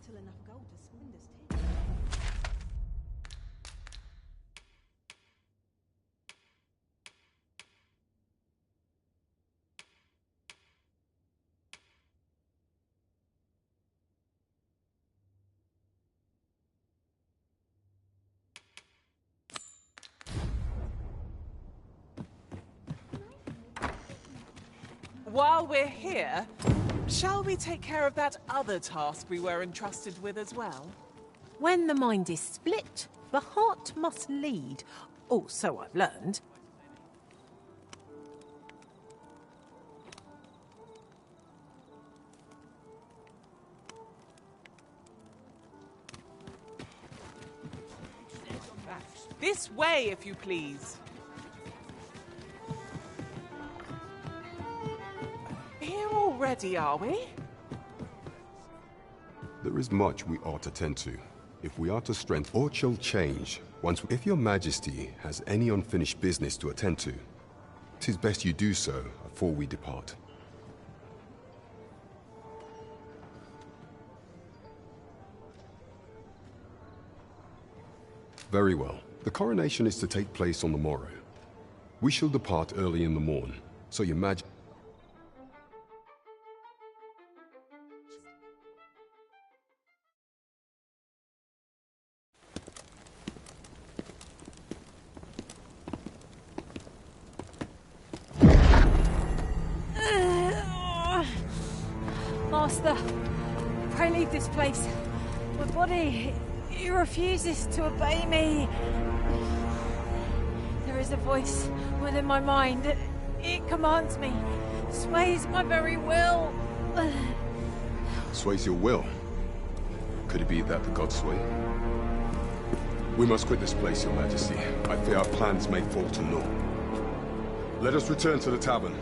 settle enough gold to Swinder's tea. While we're here, shall we take care of that other task we were entrusted with as well? When the mind is split, the heart must lead. Oh, so I've learned. This way, if you please. Here already, are we? There is much we ought to tend to. If we are to strengthen or shall change, if your majesty has any unfinished business to attend to, 'tis best you do so before we depart. Very well. The coronation is to take place on the morrow. We shall depart early in the morn, so your majesty... Master, pray leave this place. My body, it refuses to obey me. There is a voice within my mind. It commands me, sways my very will. Sways your will? Could it be that the gods sway? We must quit this place, your majesty. I fear our plans may fall to naught. Let us return to the tavern.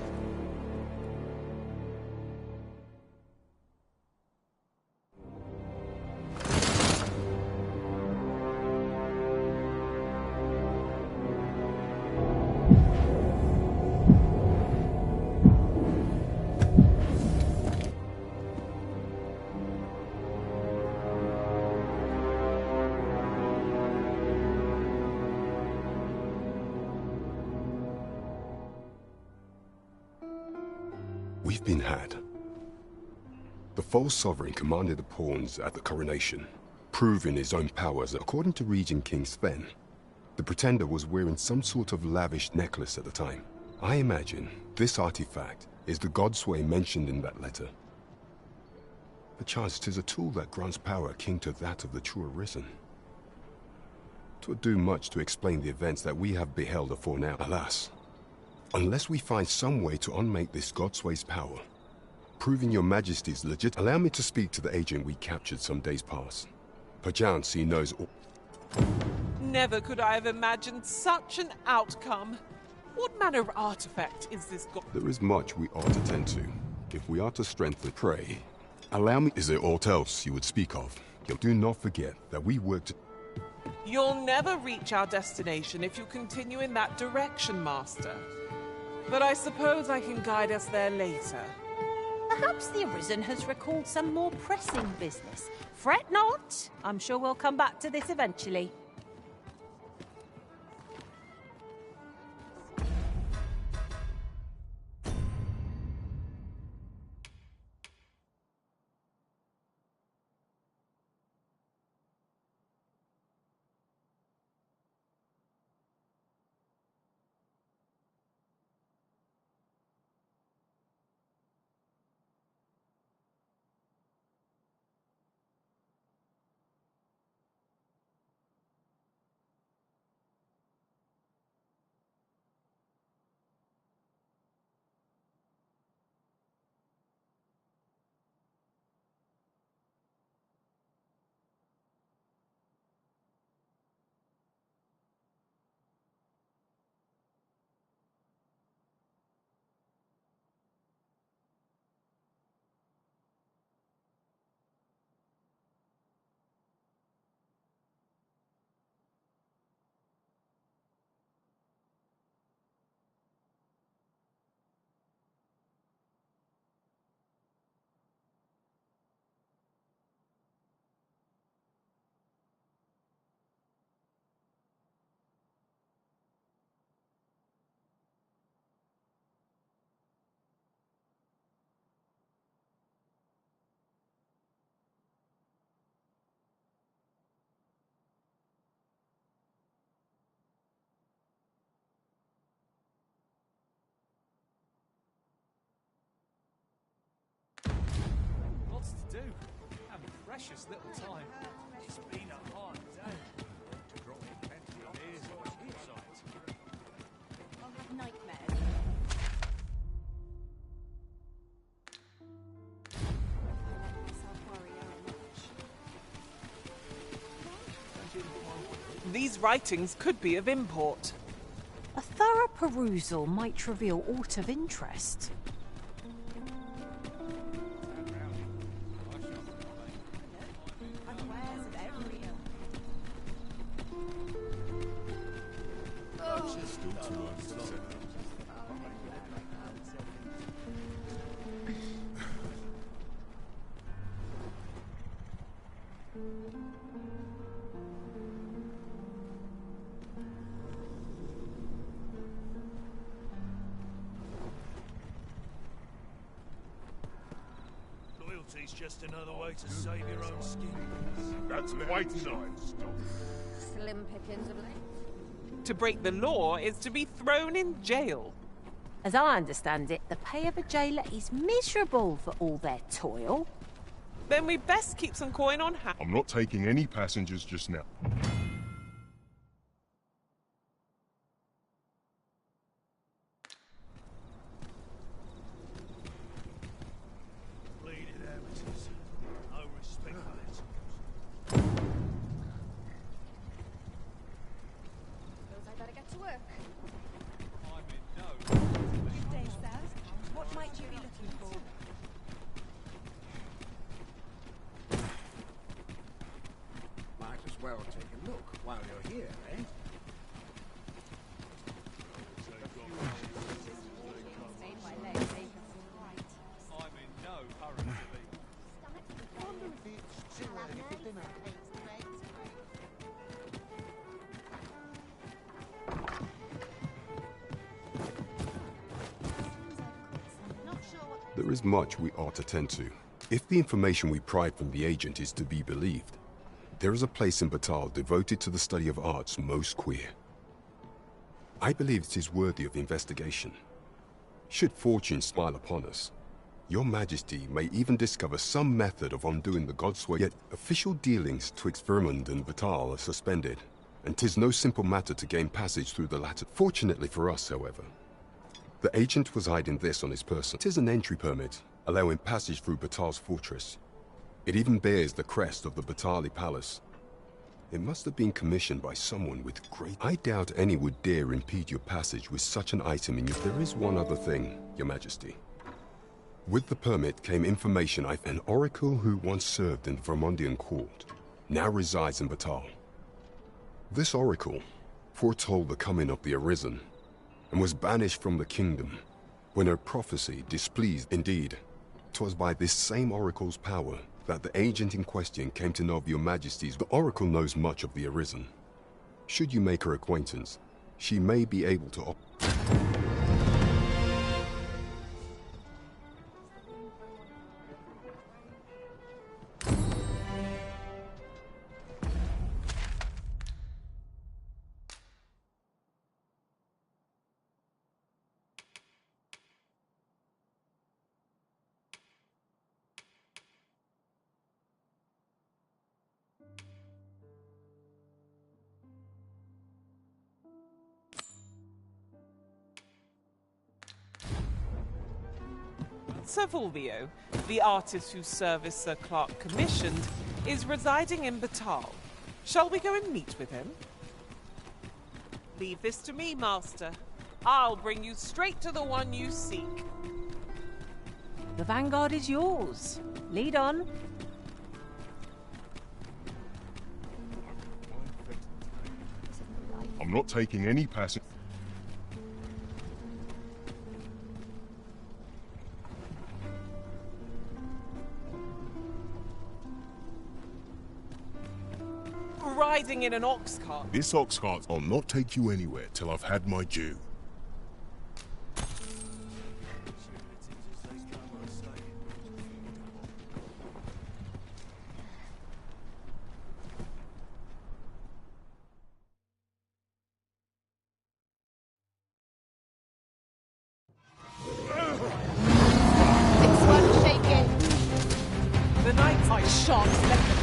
We've been had. The false sovereign commanded the pawns at the coronation, proving his own powers. According to Regent King Sven, the pretender was wearing some sort of lavish necklace at the time. I imagine this artifact is the godsway mentioned in that letter. Perchance 'tis a tool that grants power akin to that of the true arisen. 'Twould do much to explain the events that we have beheld afore now. Alas, unless we find some way to unmake this godsway's power, proving your majesty's legit... Allow me to speak to the agent we captured some days past. Perchance he knows all... Never could I have imagined such an outcome. What manner of artifact is this god? There is much we ought to tend to. If we are to strengthen... Pray, allow me... Is there aught else you would speak of? Do not forget that we worked... You'll never reach our destination if you continue in that direction, Master. But I suppose I can guide us there later. Perhaps the Arisen has recalled some more pressing business. Fret not. I'm sure we'll come back to this eventually. precious little time. It's been a hard day. To drop in plenty of ears on the sides. I'll have nightmares. I let myself worry much. These writings could be of import. A thorough perusal might reveal aught of interest. Unawares of every ill. Loyalty's just another way to save your own skin. That's quite nice. Slim pickings of late. To break the law is to be thrown in jail. As I understand it, the pay of a jailer is miserable for all their toil. Then we best keep some coin on hand. I'm not taking any passengers just now. Bleeding amateurs. No respect for that. Suppose I better get to work. I'm in no. Good day, sir. What might you be looking for? Might as well take a look while you're here, eh? Made my legs ache. I'm in no hurry to leave. There is much we ought to tend to. If the information we pried from the agent is to be believed, there is a place in Batal devoted to the study of arts most queer. I believe it is worthy of investigation. Should fortune smile upon us, Your Majesty may even discover some method of undoing the god's way. Yet official dealings twixt Vermund and Batal are suspended, and 'tis no simple matter to gain passage through the latter. Fortunately for us, however, the agent was hiding this on his person. 'Tis an entry permit, allowing passage through Batal's fortress. It even bears the crest of the Batali Palace. It must have been commissioned by someone with great... I doubt any would dare impede your passage with such an item in you. There is one other thing, Your Majesty. With the permit came information an oracle who once served in the Vermundian court now resides in Batal. This oracle foretold the coming of the Arisen and was banished from the kingdom when her prophecy displeased. Indeed, 'twas by this same oracle's power that the agent in question came to know of Your Majesty's. The oracle knows much of the Arisen. Should you make her acquaintance, she may be able to... Sir Fulvio, the artist whose service Sir Clark commissioned, is residing in Batal. Shall we go and meet with him? Leave this to me, Master. I'll bring you straight to the one you seek. The vanguard is yours. Lead on. I'm not taking any passengers. Riding in an ox cart. This ox cart will not take you anywhere till I've had my due. This one's shaking. The knight's eye sharks left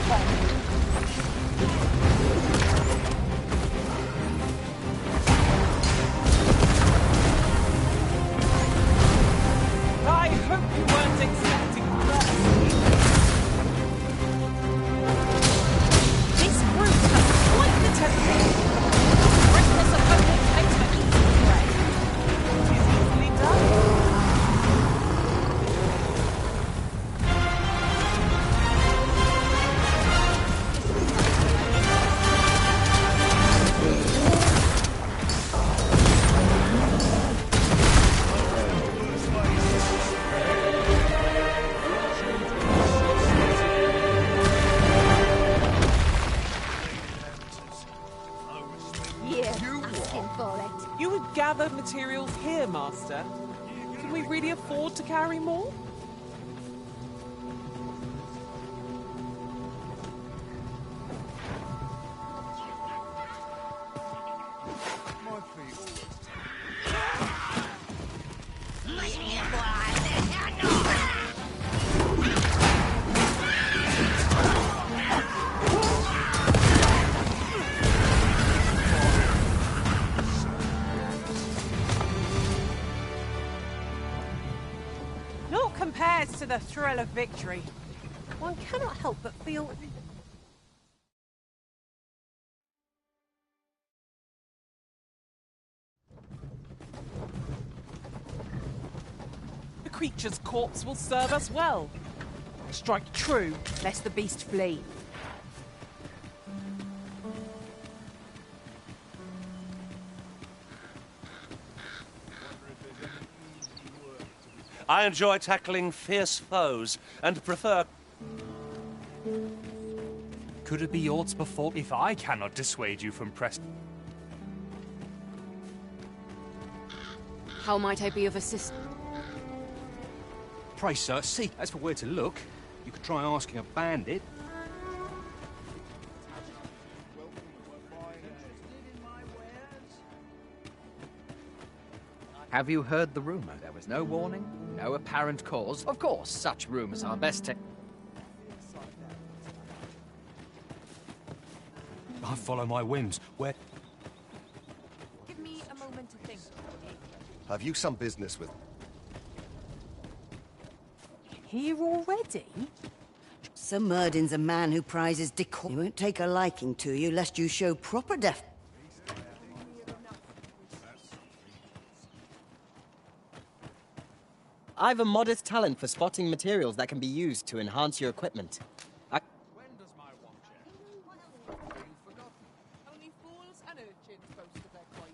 materials here, Master. Can we really afford to carry more? My feet. Naught compares to the thrill of victory. One cannot help but feel... The creature's corpse will serve us well. Strike true, lest the beast flee. I enjoy tackling fierce foes and prefer... Could it be yours before if I cannot dissuade you from press? How might I be of assistance? Pray, sir, see, as for where to look, you could try asking a bandit. Have you heard the rumor? There was no warning, no apparent cause. Of course, such rumors are best to... I follow my whims. Where? Give me a moment to think. Have you some business with... Here already? Sir Murdin's a man who prizes decorum. He won't take a liking to you lest you show proper def... I've a modest talent for spotting materials that can be used to enhance your equipment. When does my watch end? Have you forgotten? Only fools and urchins boast of their coin.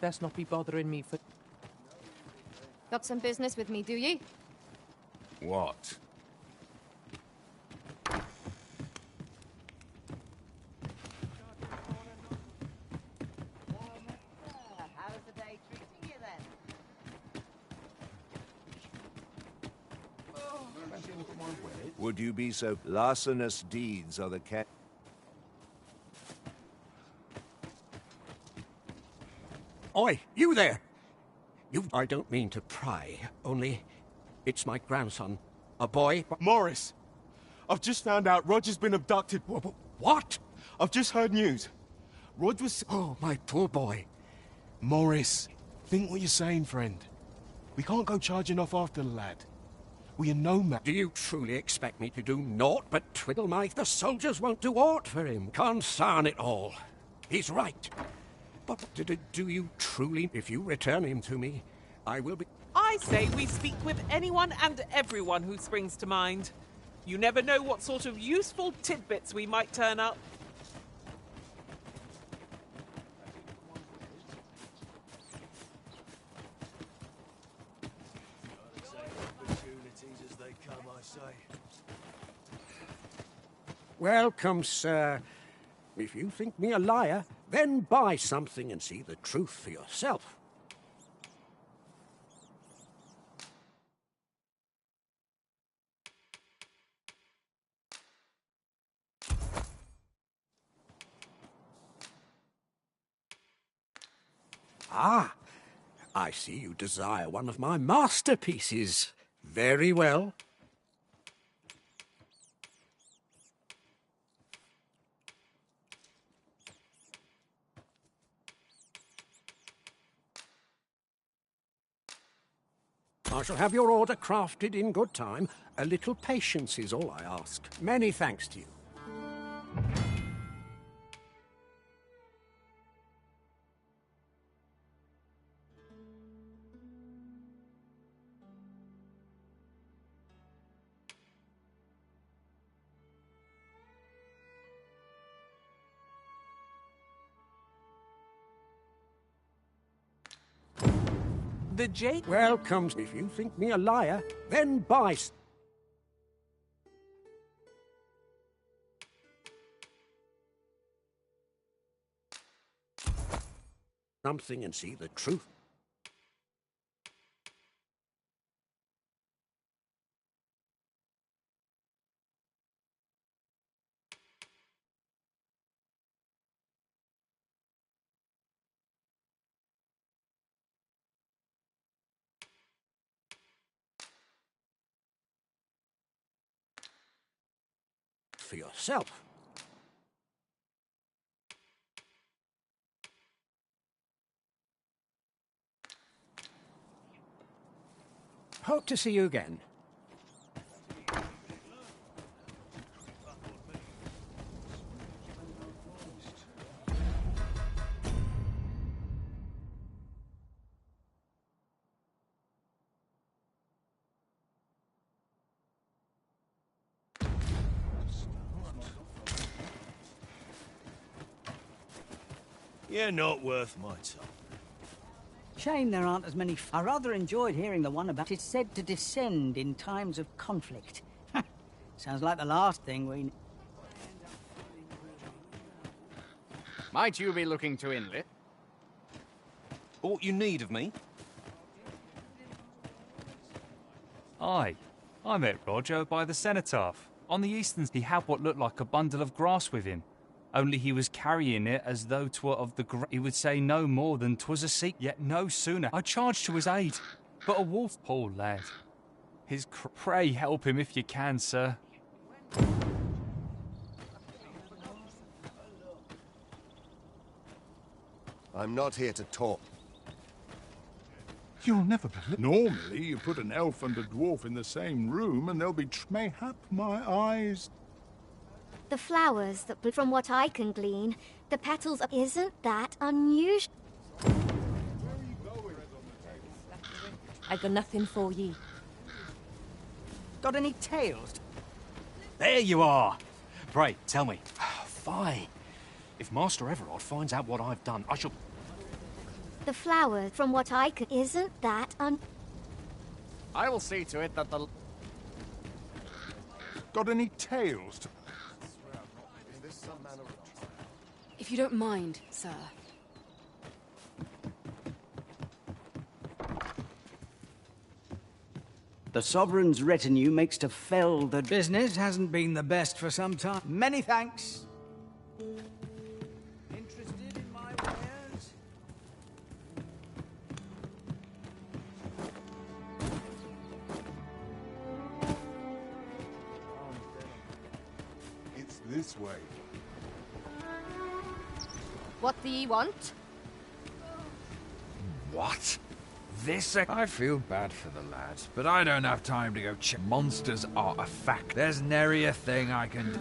Best not be bothering me for... Got some business with me, do ye? What? How's the day treating you then? Would you be so larcenous deeds are the cat? Oi, you there! I don't mean to pry, only it's my grandson. A boy... Morris! I've just found out Roger's been abducted. What? I've just heard news. Rog was... Oh, my poor boy. Morris, think what you're saying, friend. We can't go charging off after the lad. We are no man. Do you truly expect me to do naught but twiddle my... The soldiers won't do aught for him. Consarn it all. He's right. But do you truly... If you return him to me, I will be... I say we speak with anyone and everyone who springs to mind. You never know what sort of useful tidbits we might turn up. Opportunities as they come, I say. Welcome, sir. If you think me a liar, then buy something and see the truth for yourself. Ah, I see you desire one of my masterpieces. Very well. I shall have your order crafted in good time. A little patience is all I ask. Many thanks to you. The Jade... Welcome. If you think me a liar, then buy... something and see the truth. For yourself. Hope to see you again. You're not worth my time. Shame there aren't as many. I rather enjoyed hearing the one about it's said to descend in times of conflict. Sounds like the last thing we... Might you be looking to inlet? Aught you need of me? Aye. I met Roger by the cenotaph. On the eastern, he had what looked like a bundle of grass with him. Only he was carrying it as though 'twere of the he would say no more than 'twas a secret. Yet no sooner I charged to his aid, but a wolf, poor lad. His pray help him if you can, sir. I'm not here to talk. You'll never believe. Normally, you put an elf and a dwarf in the same room, and they'll be. Mayhap my eyes. The flowers that, from what I can glean, the petals isn't that unusual. I got nothing for ye. Got any tales? There you are. Pray, tell me. Fie. If Master Everard finds out what I've done, I shall... The flower, from what I can, isn't that I will see to it that the... Got any tales to... If you don't mind, sir. The Sovereign's retinue makes to fell the... Business hasn't been the best for some time. Many thanks. Interested in my wares? It's this way. What do ye want? What? This? I feel bad for the lads, but I don't have time to go check. Monsters are a fact. There's nary a thing I can do.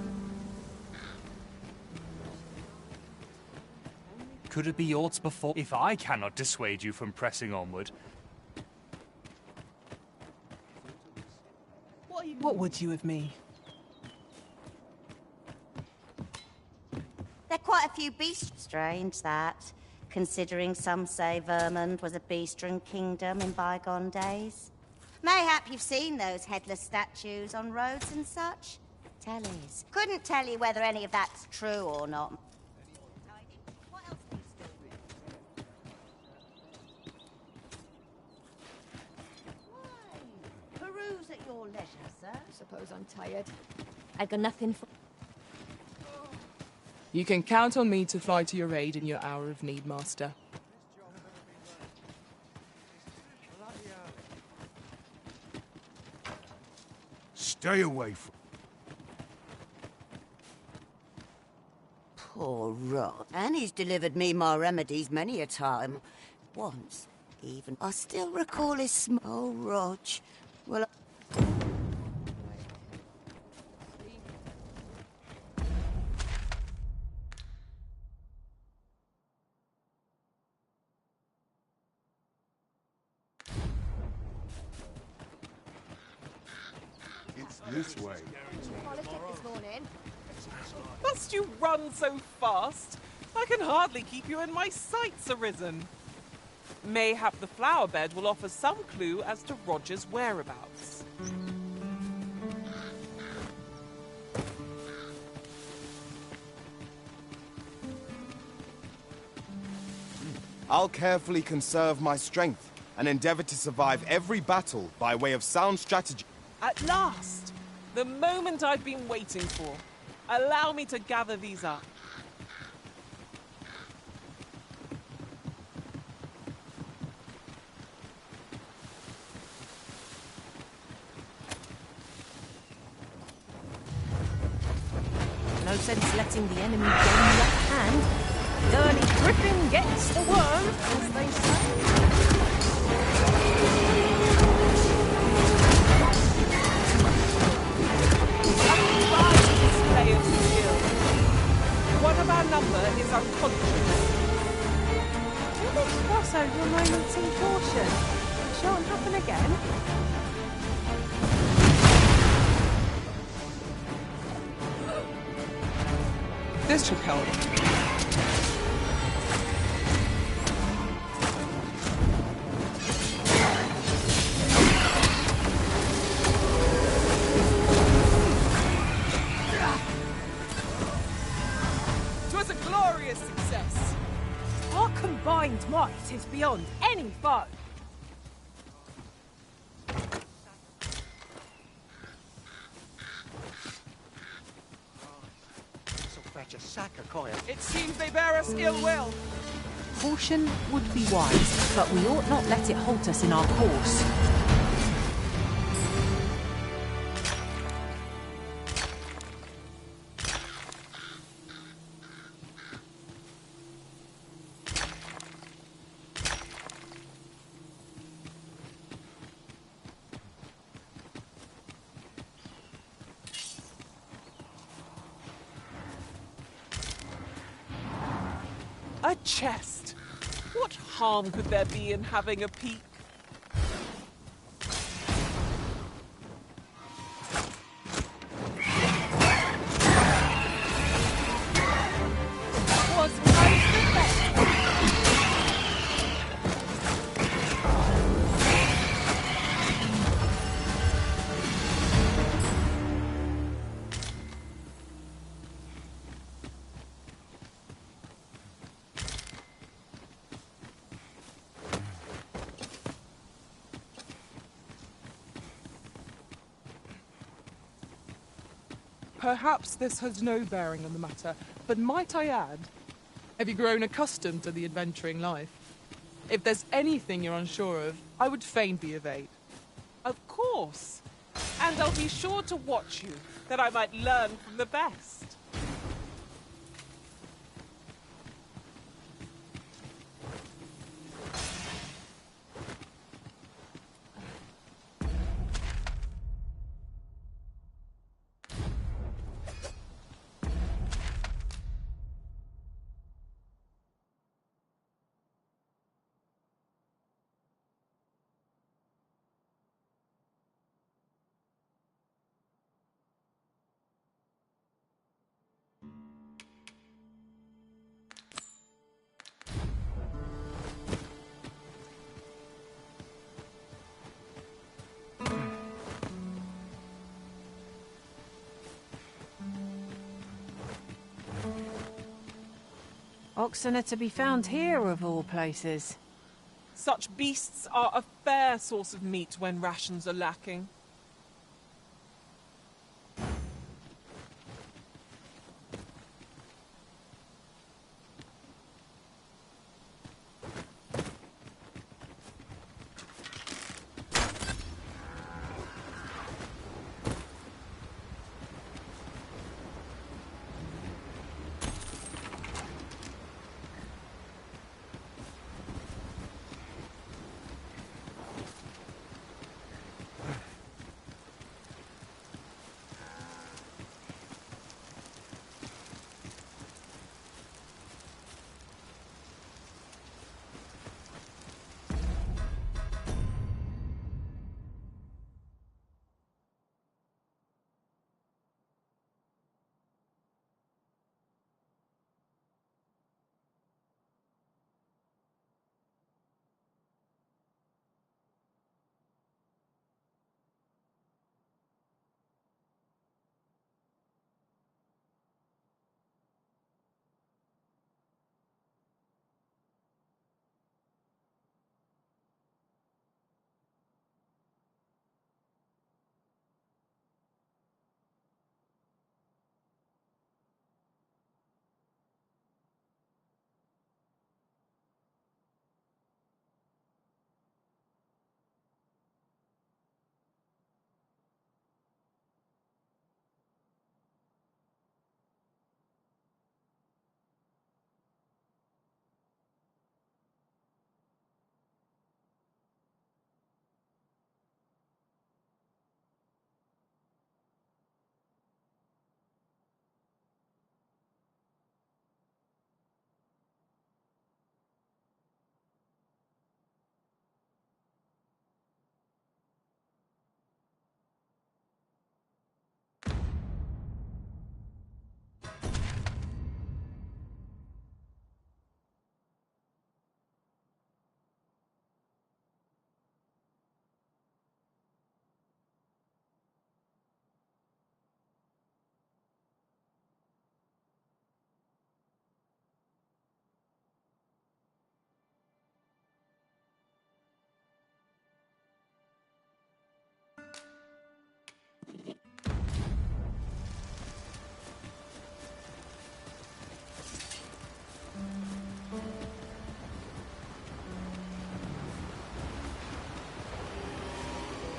Could it be aught before? If I cannot dissuade you from pressing onward, What would you of me? There are quite a few beasts. Strange that, considering some say Vermund was a beast-ridden kingdom in bygone days. Mayhap you've seen those headless statues on roads and such? Tellies. Couldn't tell you whether any of that's true or not. Peruse at your leisure, sir. Suppose I'm tired. I got nothing for... You can count on me to fly to your aid in your hour of need, Master. Stay away from... Poor Rod. And he's delivered me my remedies many a time. Once, even. I still recall his small Rog. Well, It's this way. Politic this morning. Must you run so fast? I can hardly keep you in my sights, Arisen. Mayhap the flower bed will offer some clue as to Roger's whereabouts. I'll carefully conserve my strength and endeavor to survive every battle by way of sound strategy. At last! The moment I've been waiting for. Allow me to gather these up. No sense letting the enemy gain the upper hand. The early griffin gets the worm, as they say. Display of skill. One of our number is unconscious. Will this cross over a moment's in caution? It shan't happen again. This should help. Twas a glorious success. Our combined might is beyond any foe. It seems they bear us ill will. Caution would be wise, but we ought not let it halt us in our course. A chest. What harm could there be in having a peek? Was most the best. Perhaps this has no bearing on the matter, but might I add, have you grown accustomed to the adventuring life? If there's anything you're unsure of, I would fain be of aid. Of course. And I'll be sure to watch you, that I might learn from the best. Oxen are to be found here, of all places. Such beasts are a fair source of meat when rations are lacking.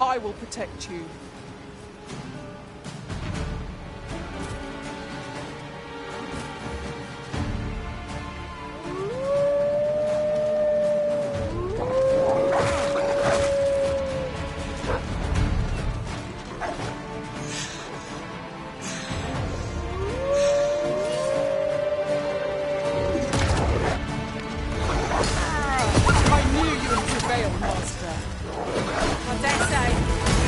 I will protect you. I knew you would prevail, Master. I dare say,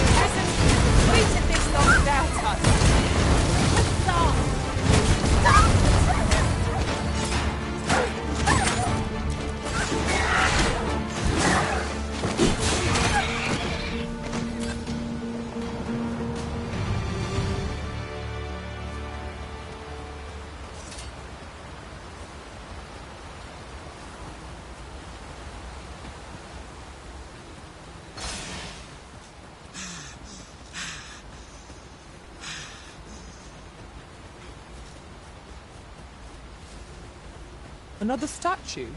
the Arisen defeated this lot without us. Stop! Another statue?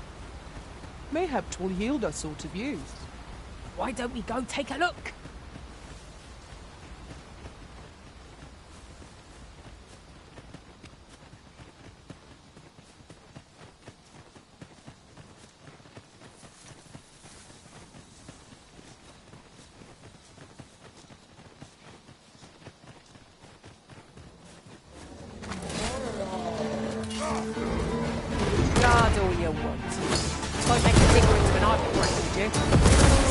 Mayhap 'twill yield us all to views. Why don't we go take a look? Guard all you want. It won't make a difference when I've arrested you.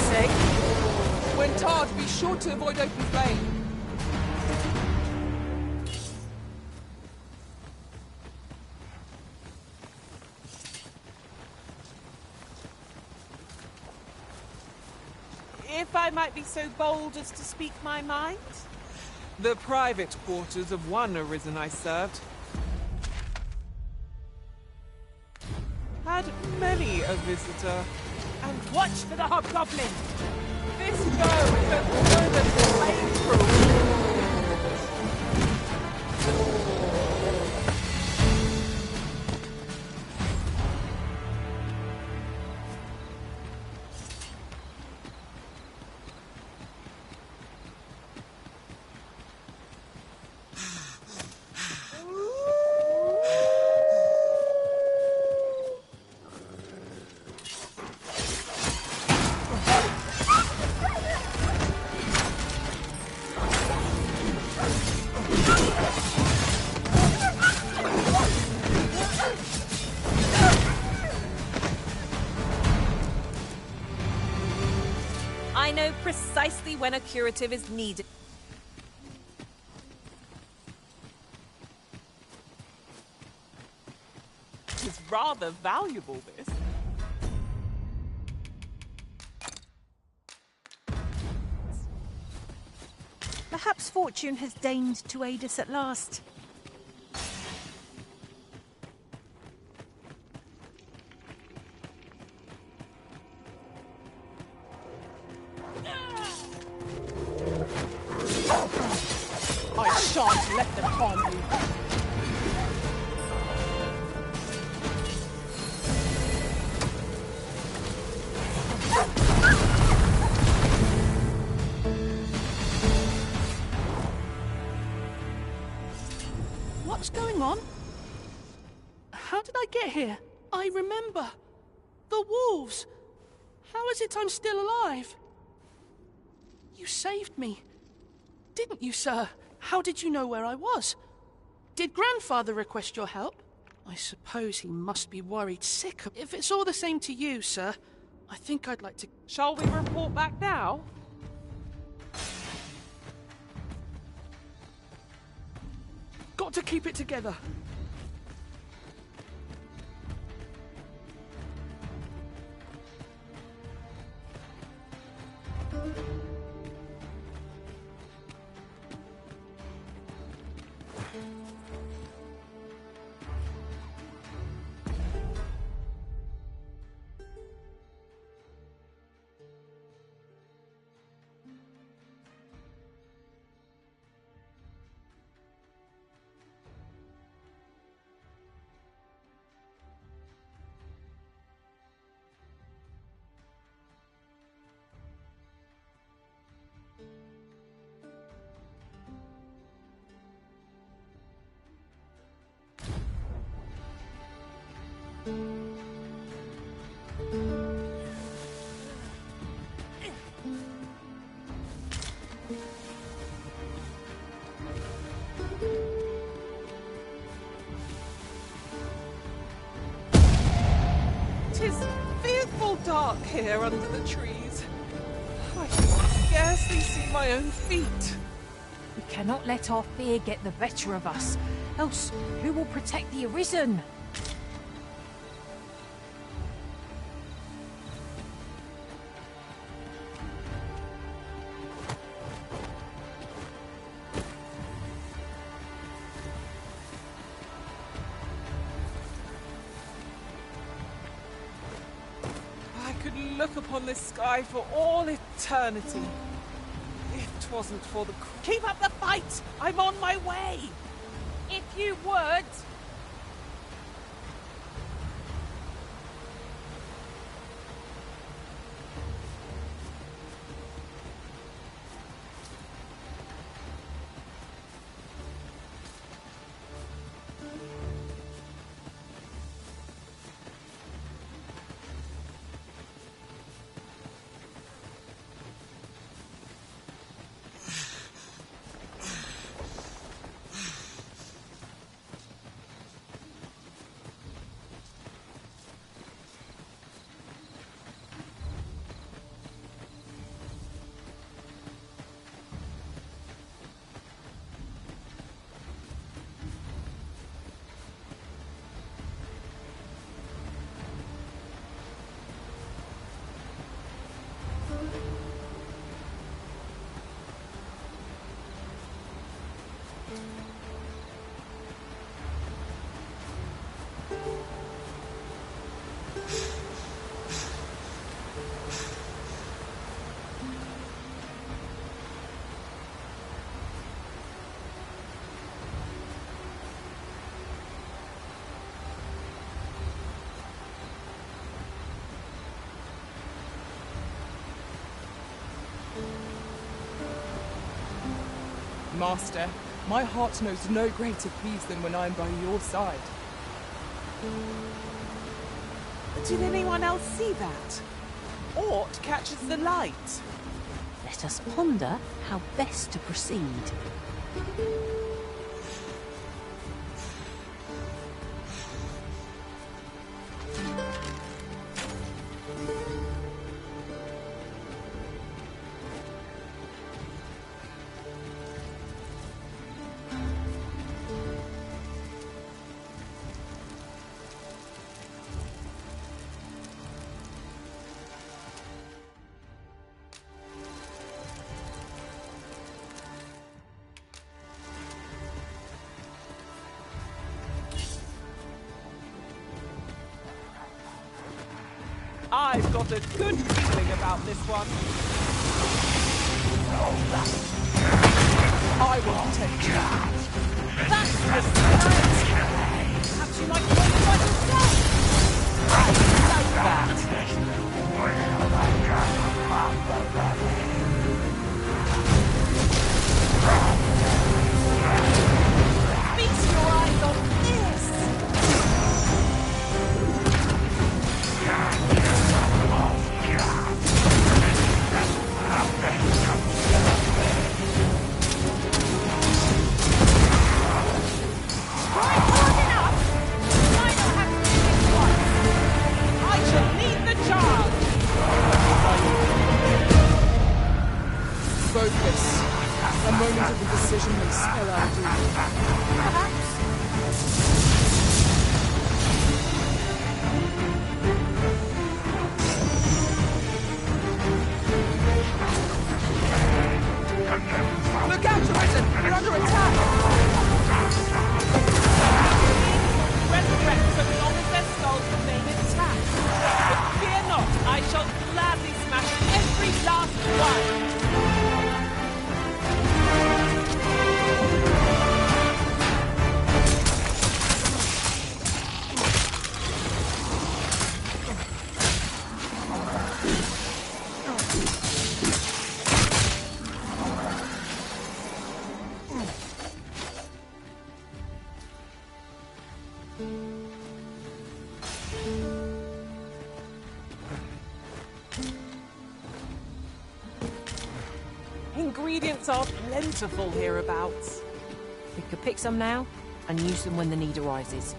See? When tarred, be sure to avoid open flame. If I might be so bold as to speak my mind? The private quarters of one Arisen I served had many a visitor. And watch for the hobgoblin! This foe is as good as flame-proof. I know precisely when a curative is needed. It's rather valuable, this. Perhaps fortune has deigned to aid us at last. I shan't let them harm you. What's going on? How did I get here? I remember. The wolves. How is it I'm still alive? You saved me. Didn't you, sir? How did you know where I was? Did Grandfather request your help? I suppose he must be worried sick. If it's all the same to you, sir, I think I'd like to... Shall we report back now? Got to keep it together. 'Tis fearful dark here under the trees. I can scarcely see my own feet. We cannot let our fear get the better of us, else who will protect the Arisen? I could look upon this sky for all eternity. If 'twasn't for the... Keep up the fight! I'm on my way! If you would... Master, my heart knows no greater peace than when I'm by your side. Did anyone else see that? Aught catches the light. Let us ponder how best to proceed. I've got a good feeling about this one. I will take you. That's the spirit! Perhaps you might want to yourself! I like that! Feast your eyes on this! Focus. A moment of indecision may spell our doom. Perhaps. Look out, Arisen! You're under attack! Resurrect so long as their skulls remain intact. But fear not, I shall gladly smash every last one! Ingredients are plentiful hereabouts. We could pick some now and use them when the need arises.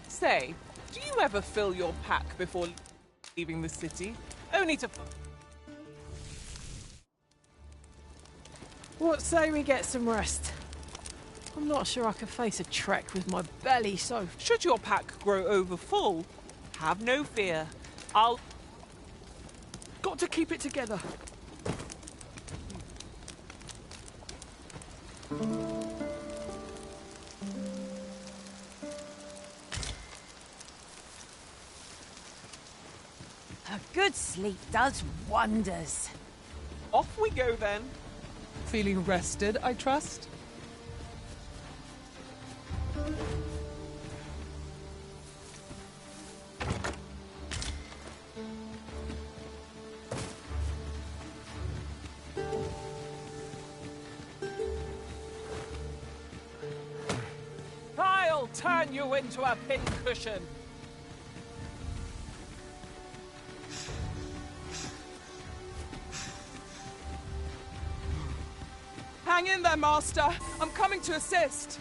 Say, do you ever fill your pack before leaving the city? Only to... What say we get some rest? I'm not sure I could face a trek with my belly so... Should your pack grow over full, have no fear. I'll... Got to keep it together. A good sleep does wonders. Off we go then. Feeling rested, I trust? I'll turn you into a pincushion. Hang in there, Master. I'm coming to assist.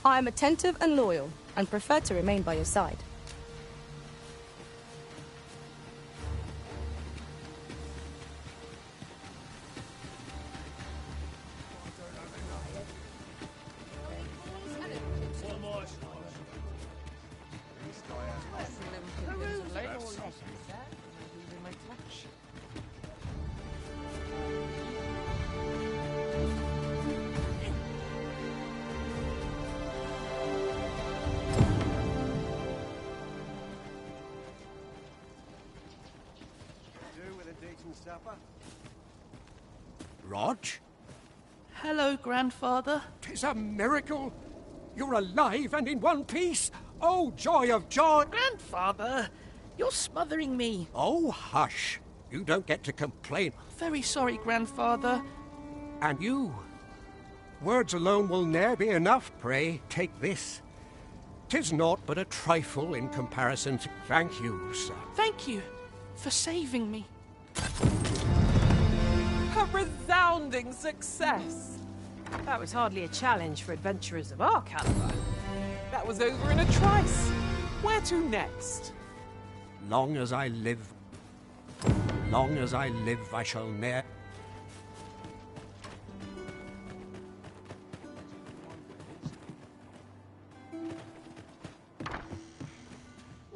I am attentive and loyal, and prefer to remain by your side. Rog? Hello, Grandfather. 'Tis a miracle! You're alive and in one piece! Oh, joy of joy! Grandfather, you're smothering me. Oh, hush! You don't get to complain. Very sorry, Grandfather. And you? Words alone will ne'er be enough, pray, take this. 'Tis naught but a trifle in comparison to... Thank you, sir. Thank you for saving me. A resounding success. That was hardly a challenge for adventurers of our caliber. That was over in a trice. Where to next? Long as I live, I shall ne'er...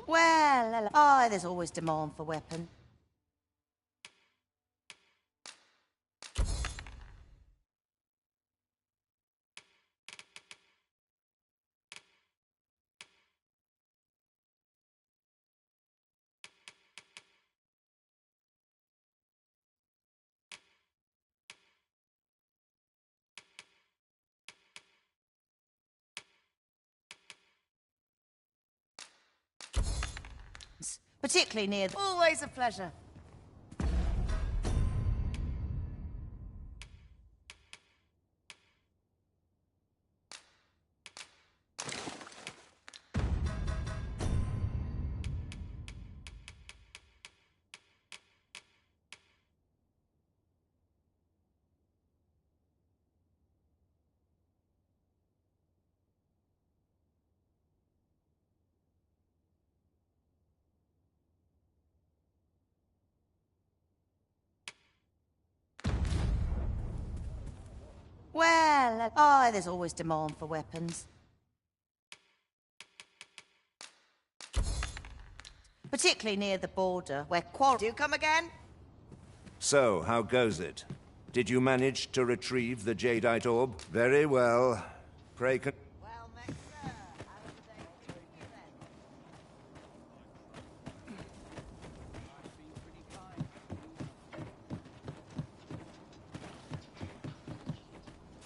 Well, there's always demand for weapon. Particularly near... Always a pleasure. Well, there's always demand for weapons. Particularly near the border, where quarrels... Do you come again? So, how goes it? Did you manage to retrieve the jadeite orb? Very well. Pray con...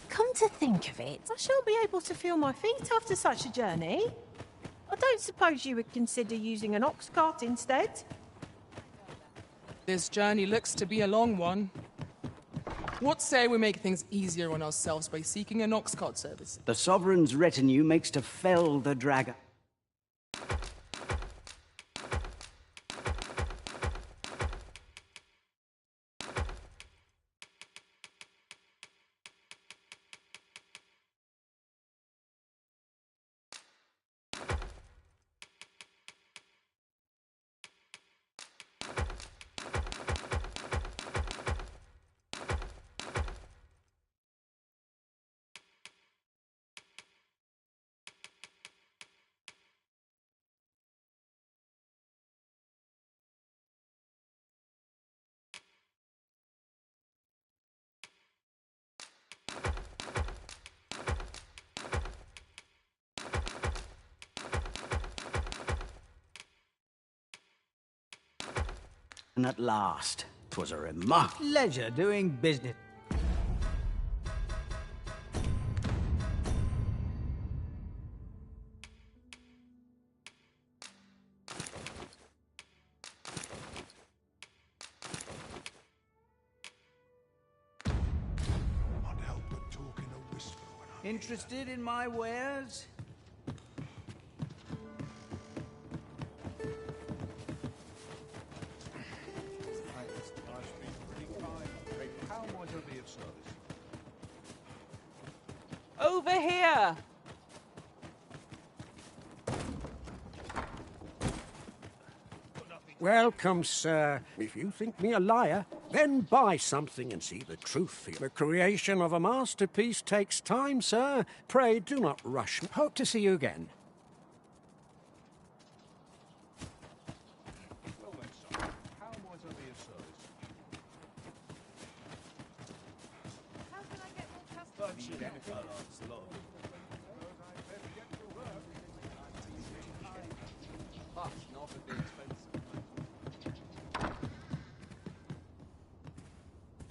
Come to think of it, I shan't be able to feel my feet after such a journey. I don't suppose you would consider using an ox cart instead? This journey looks to be a long one. What say we make things easier on ourselves by seeking an ox cart service? The Sovereign's retinue makes to fell the dragon. And at last, 'twas a remarkable pleasure doing business. Interested in my wares? Over here! Welcome, sir. If you think me a liar, then buy something and see the truth. The creation of a masterpiece takes time, sir. Pray do not rush. Hope to see you again.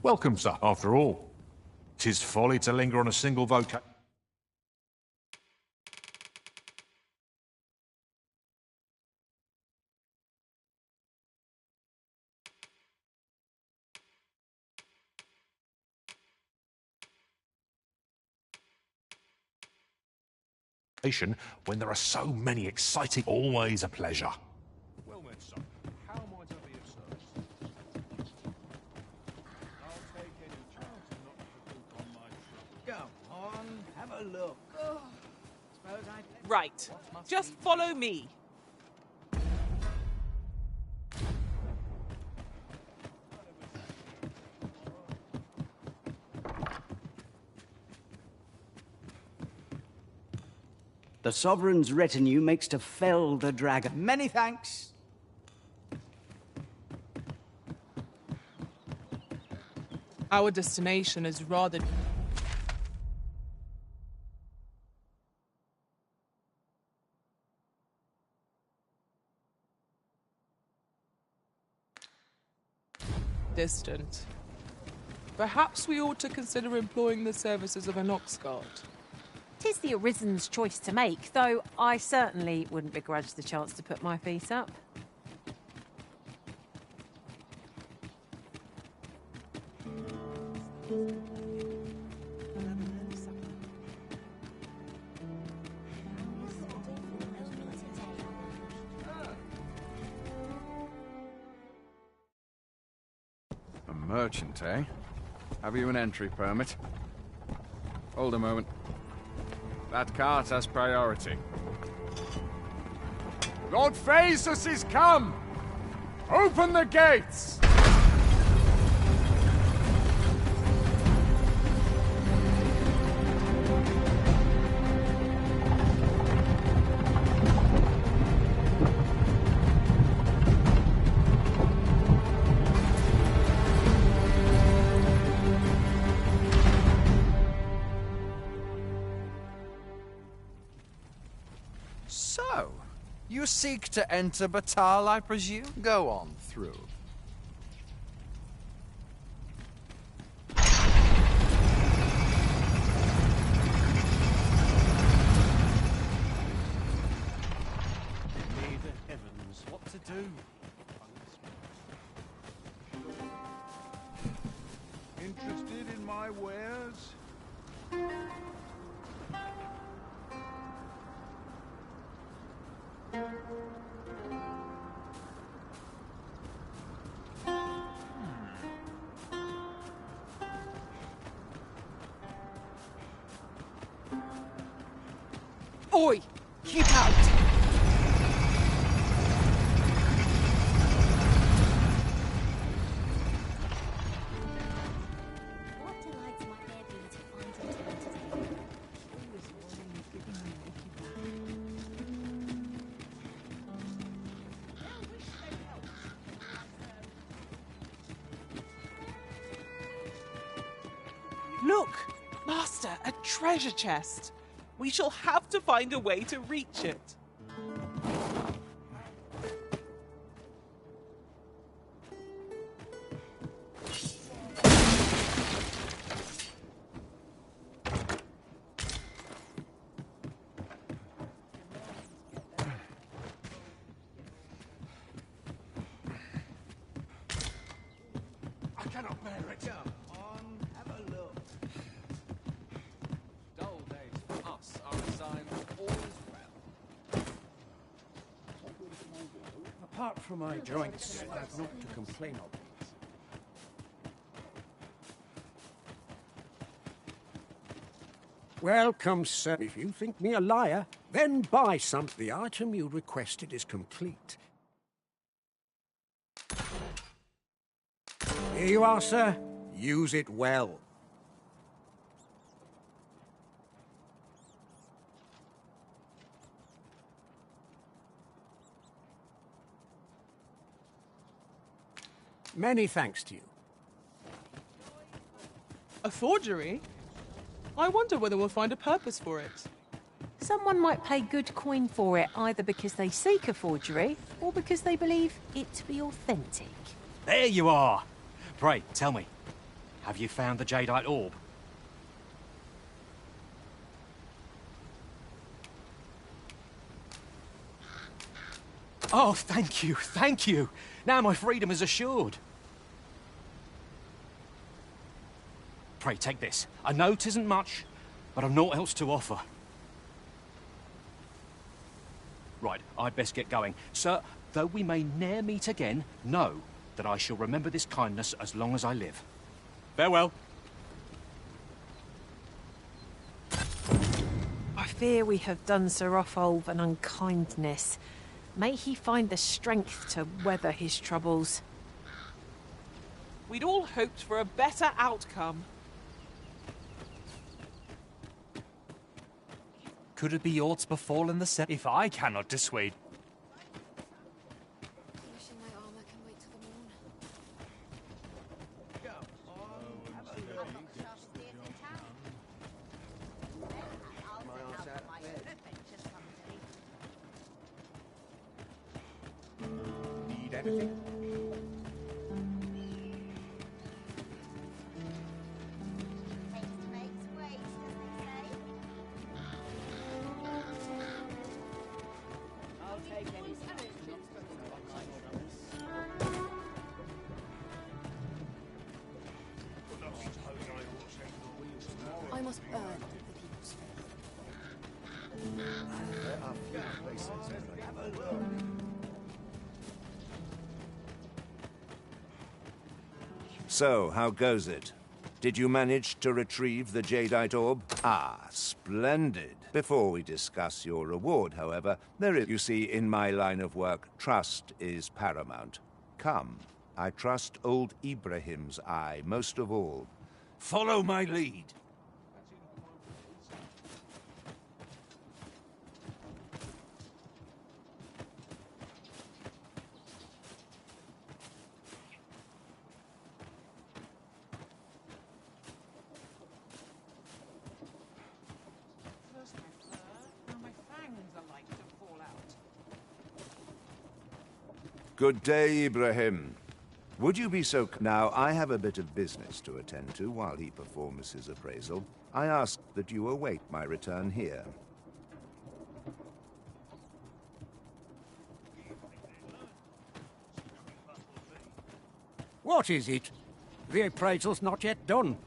Welcome, sir, after all. 'Tis folly to linger on a single vocation. When there are so many exciting... Always a pleasure. Well then, son, how might I be of service? I'll take any chance not to look on my trouble. Go on, have a look. Suppose I... Right. Just follow me. The Sovereign's retinue makes to fell the dragon. Many thanks. Our destination is rather... distant. Perhaps we ought to consider employing the services of an ox cart. 'Tis the Arisen's choice to make, though I certainly wouldn't begrudge the chance to put my feet up. A merchant, eh? Have you an entry permit? Hold a moment. That cart has priority. Lord Phaesus is come! Open the gates! So, you seek to enter Batal, I presume? Go on through. May the heavens, what to do? Interested in my wares? Oi! Keep out! What delights might there be to find in town today? Look! Master, a treasure chest! We shall have to find a way to reach it. I cannot bear it. Have a look. Dull days for us are a sign that all is well. Apart from my joints, I've naught to complain of. Welcome, sir. If you think me a liar, then buy some. The item you requested is complete. Here you are, sir. Use it well. Many thanks to you. A forgery? I wonder whether we'll find a purpose for it. Someone might pay good coin for it, either because they seek a forgery or because they believe it to be authentic. There you are! Pray, tell me, have you found the jadeite orb? Oh, thank you, thank you! Now my freedom is assured. Pray, take this. I know 'tisn't much, but I've naught else to offer. Right, I'd best get going. Sir, though we may ne'er meet again, know that I shall remember this kindness as long as I live. Farewell. I fear we have done Sir Rotholf an unkindness. May he find the strength to weather his troubles. We'd all hoped for a better outcome. Could it be aught befallen the set if I cannot dissuade? Wishing my armor can wait till the morn. Need anything? must earn the people's faith. There are few places So, how goes it? Did you manage to retrieve the jadeite orb? Ah, splendid. Before we discuss your reward, however, you see, in my line of work, trust is paramount. Come, I trust old Ibrahim's eye most of all. Follow my lead. Good day, Ibrahim. Would you be so... Now, I have a bit of business to attend to while he performs his appraisal. I ask that you await my return here. What is it? The appraisal's not yet done.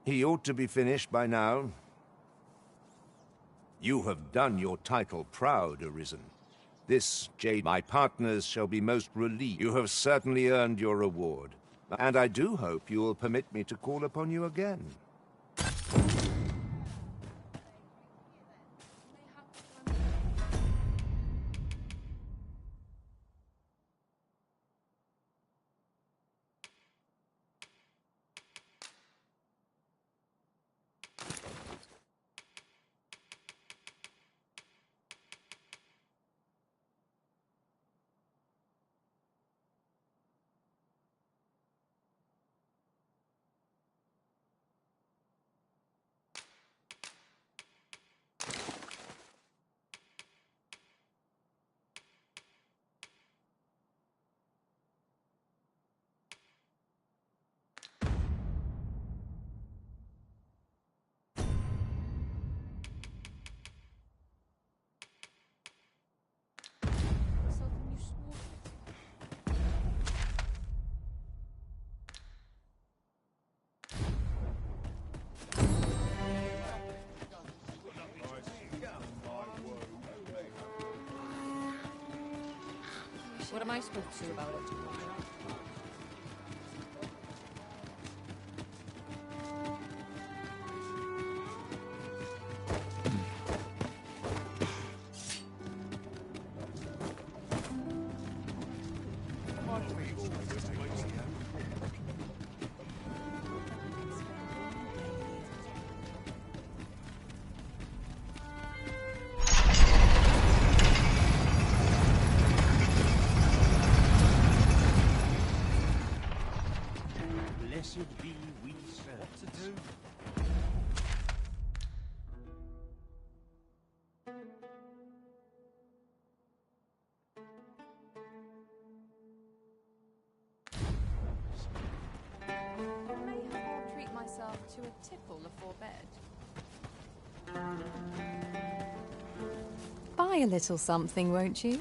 He ought to be finished by now. You have done your title proud, Arisen. This, Jade, my partners shall be most relieved. You have certainly earned your reward, and I do hope you will permit me to call upon you again. What am I supposed to do about it? Blessed be we serve. What to do? Mayhap I'll treat myself to a tipple afore bed. Buy a little something, won't you?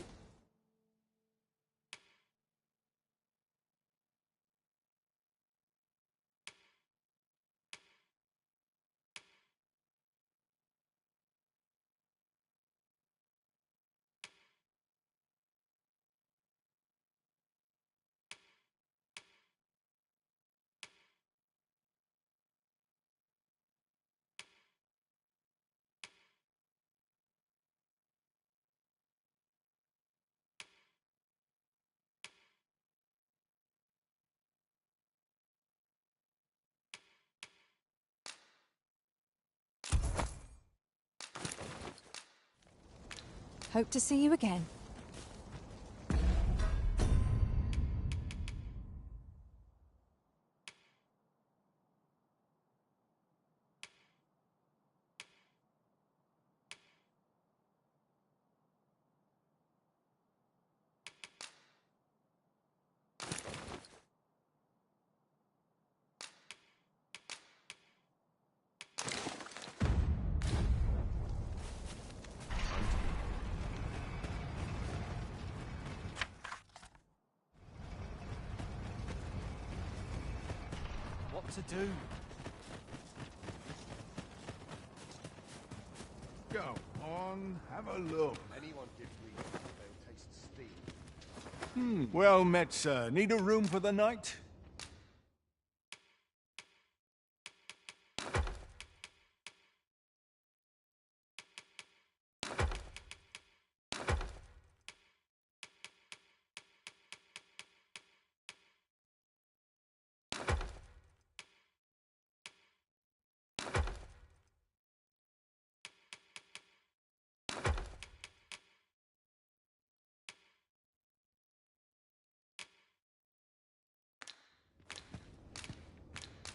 Hope to see you again. to do? Go on, have a look. Anyone gives me they'll taste steel. Well met, sir. Need a room for the night?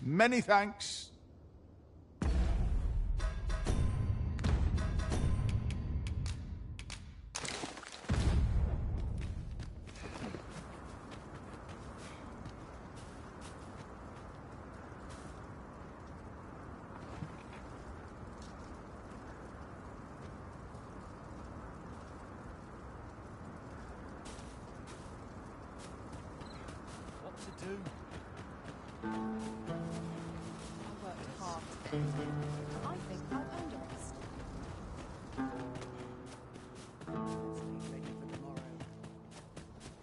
Many thanks. What to do? I think I've earned a rest.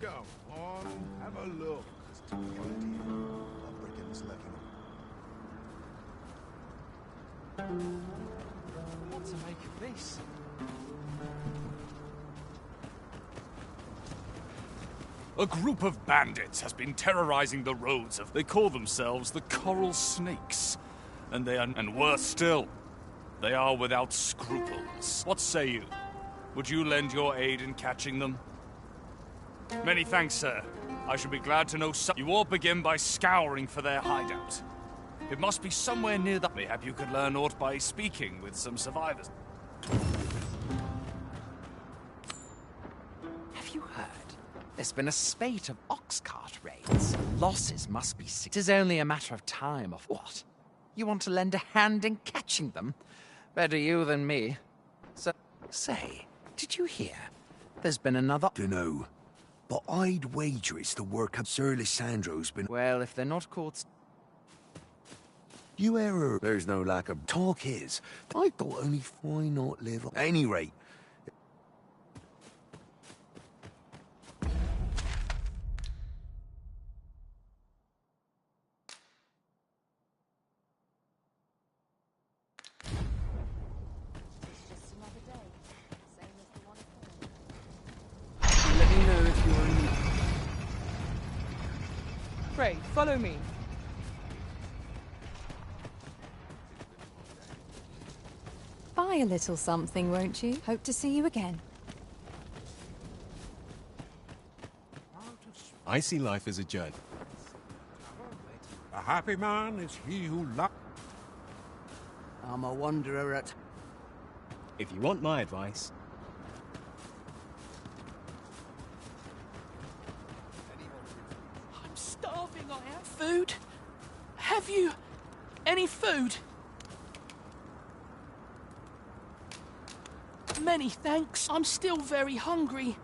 Go on, have a look. What to make of this? A group of bandits has been terrorizing the roads of... They call themselves the Coral Snakes. And they are... And worse still, they are without scruples. What say you? Would you lend your aid in catching them? Many thanks, sir. I should be glad to know some... You all begin by scouring for their hideout. It must be somewhere near the... Mayhap you could learn aught by speaking with some survivors. Have you heard? There's been a spate of ox cart raids. Losses must be... It is only a matter of time of what? You want to lend a hand in catching them? Better you than me. So, say, did you hear? There's been another... Dunno. But I'd wager it's the work of Sir Lysandro's been... Well, if they're not caught... You error. There's no lack of... Talk is, I thought only why not live... At any rate... Let me know if you're in need. Pray, follow me. Buy a little something, won't you? Hope to see you again. I see life as a journey. A happy man is he who loves... I'm a wanderer at... If you want my advice, I'm starving, I am. Food? Have you any food? Many thanks. I'm still very hungry.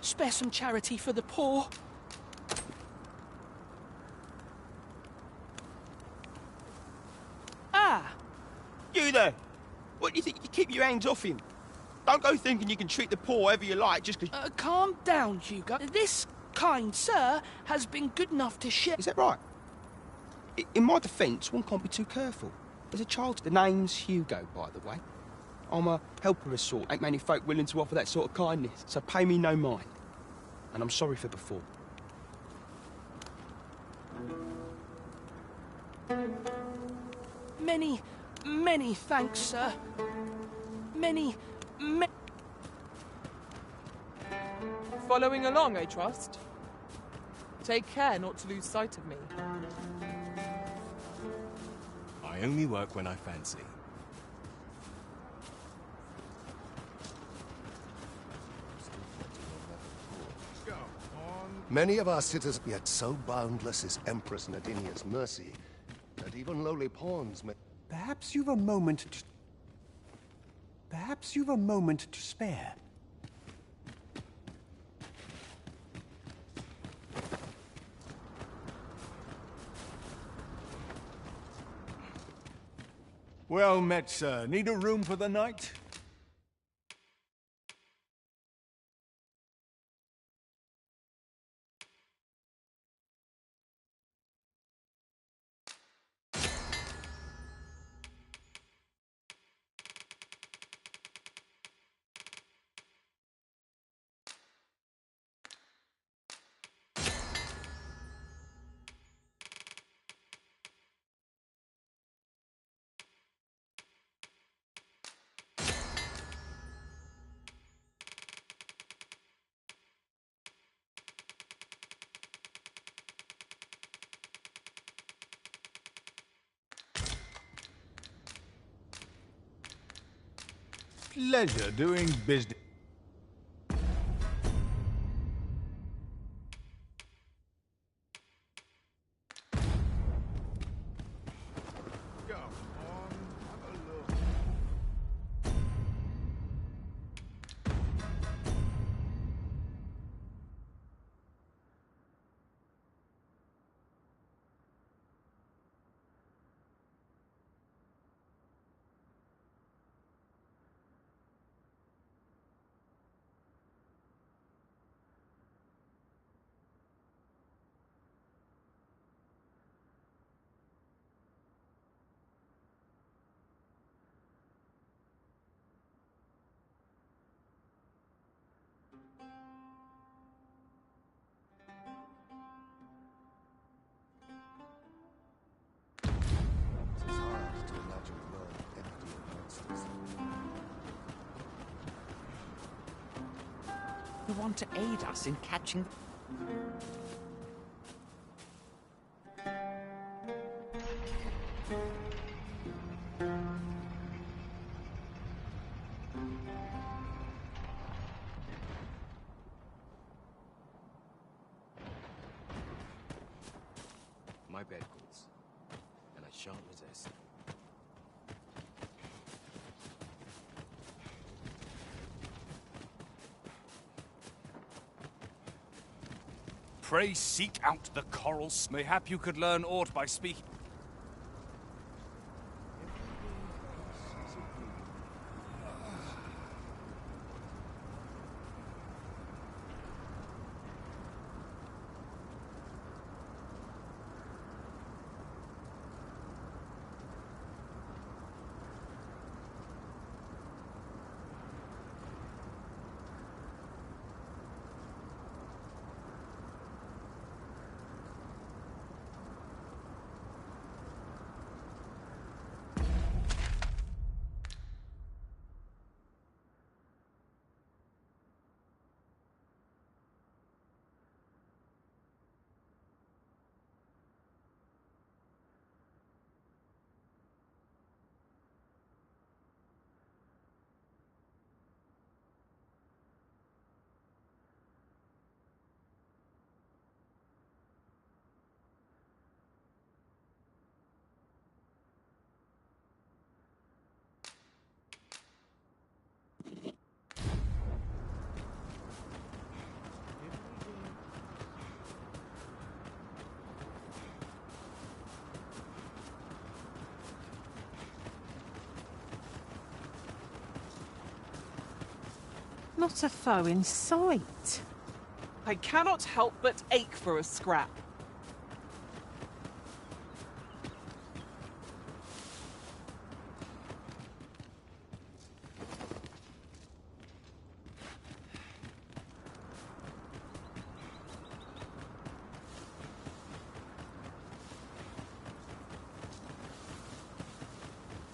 Spare some charity for the poor. Ah! You there! What do you think? You keep your hands off him. Don't go thinking you can treat the poor however you like just because... Calm down, Hugo. This kind sir has been good enough to share... Is that right? In my defence, one can't be too careful. There's a child... The name's Hugo, by the way. I'm a helper of sort. Ain't many folk willing to offer that sort of kindness, so pay me no mind. And I'm sorry for before. Many thanks, sir. Many... Following along, I trust. Take care not to lose sight of me. I only work when I fancy. Many of our citizens, yet so boundless is Empress Nadinia's mercy, that even lowly pawns may... Perhaps you've a moment to... Perhaps you've a moment to spare. Well met, sir. Need a room for the night? Pleasure doing business. You want to aid us in catching... My bad, goods. And I shan't resist. Pray seek out the coral. Mayhap you could learn aught by speaking. Not a foe in sight. I cannot help but ache for a scrap.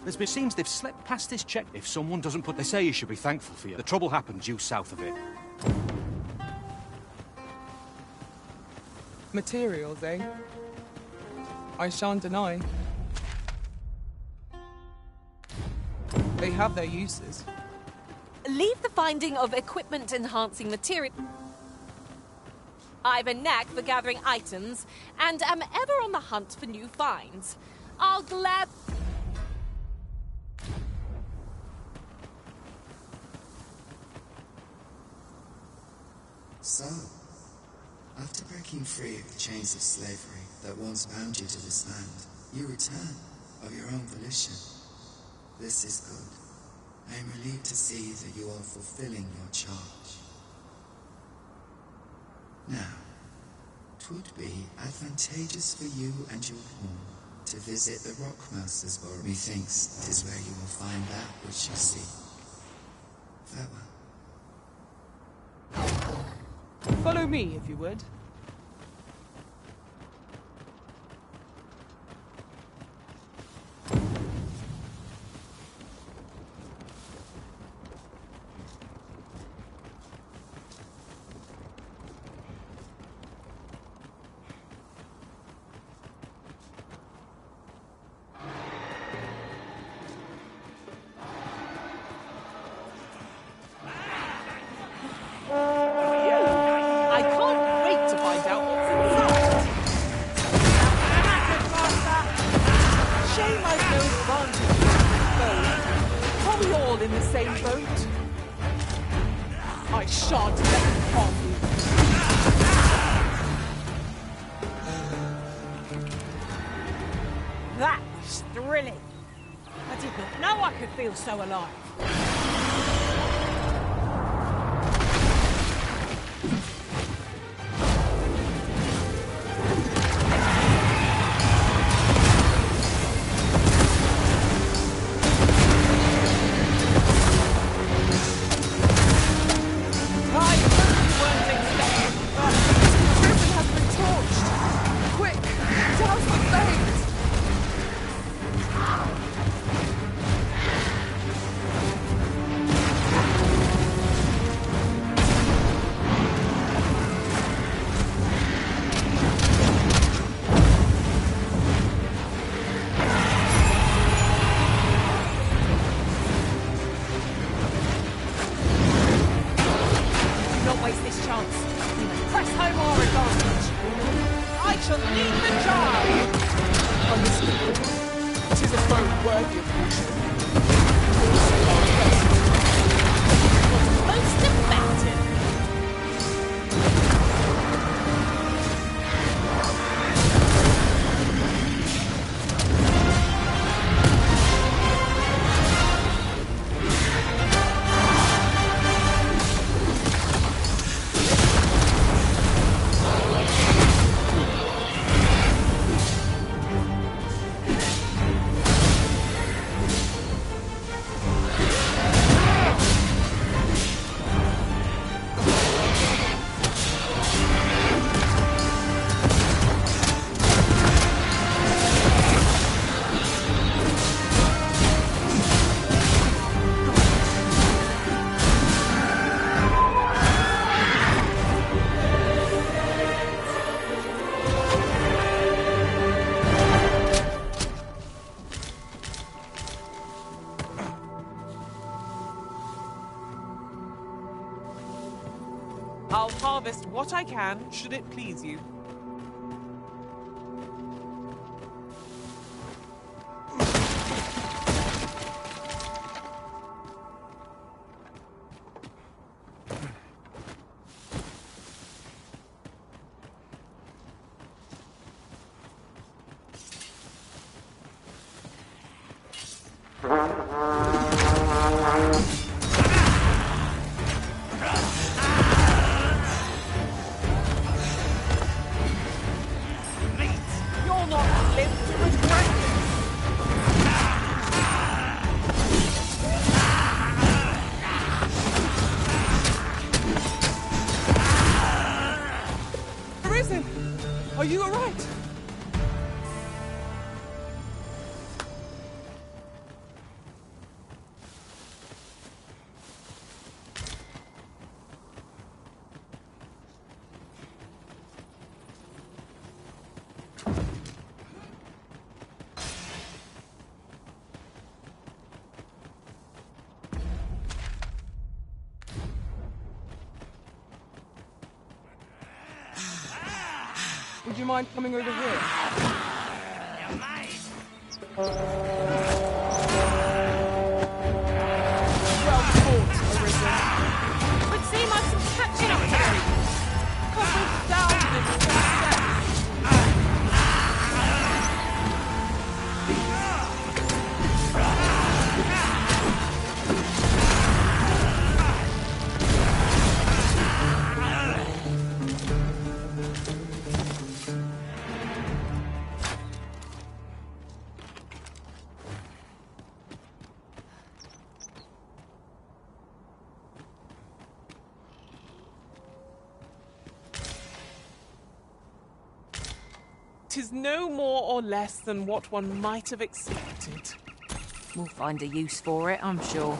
It seems they've slept past this check. If someone doesn't put... They say you should be thankful for you. The trouble happened due south of it. Materials, eh? I shan't deny. They have their uses. Leave the finding of equipment-enhancing material. I've a knack for gathering items, and am ever on the hunt for new finds. I'll glad... So, after breaking free of the chains of slavery that once bound you to this land, you return of your own volition. This is good. I am relieved to see that you are fulfilling your charge. Now, 'twould be advantageous for you and your home to visit the Rockmaster's Burrow. Methinks 'tis where you will find that which you seek. Farewell. Follow me, if you would. So alive. I'll harvest what I can, should it please you. Are you alright? Would you mind coming over here? Well fought, Arisen. Would seem I've some catching up to do. Covered down in success. 'Tis no more or less than what one might have expected. We'll find a use for it, I'm sure.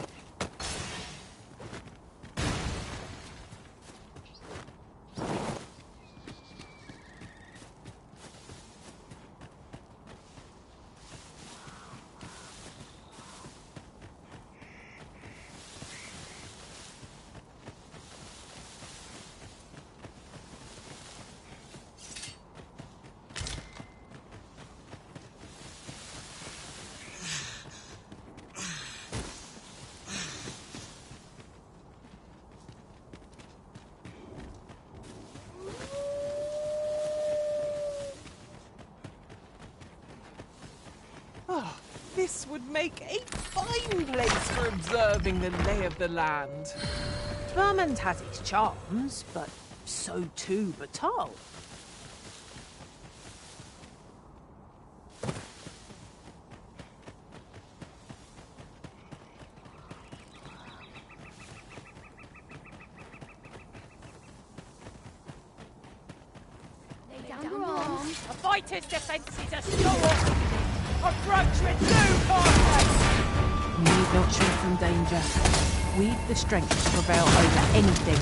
Oh, this would make a fine place for observing the lay of the land. Vermont has its charms, but so too Batal. A fighter's defense is a sword. Approach with new confidence. We need not shrink from danger. We've the strength to prevail over anything.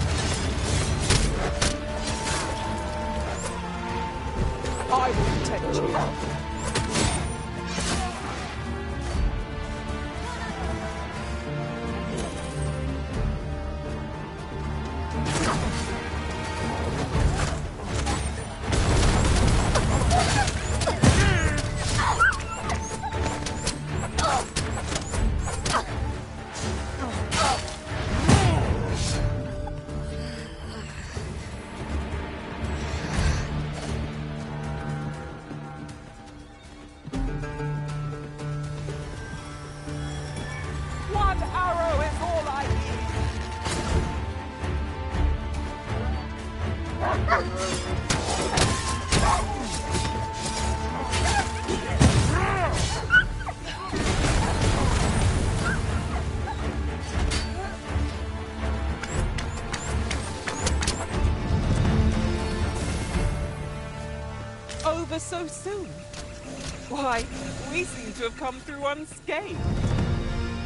I will protect you. Over so soon? Why, we seem to have come through unscathed.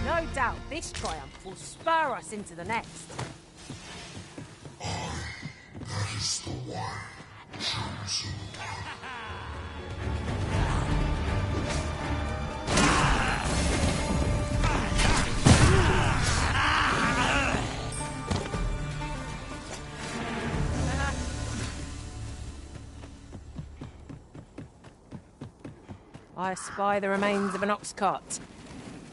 No doubt this triumph will spur us into the next. That is the one chosen. I spy the remains of an ox cart.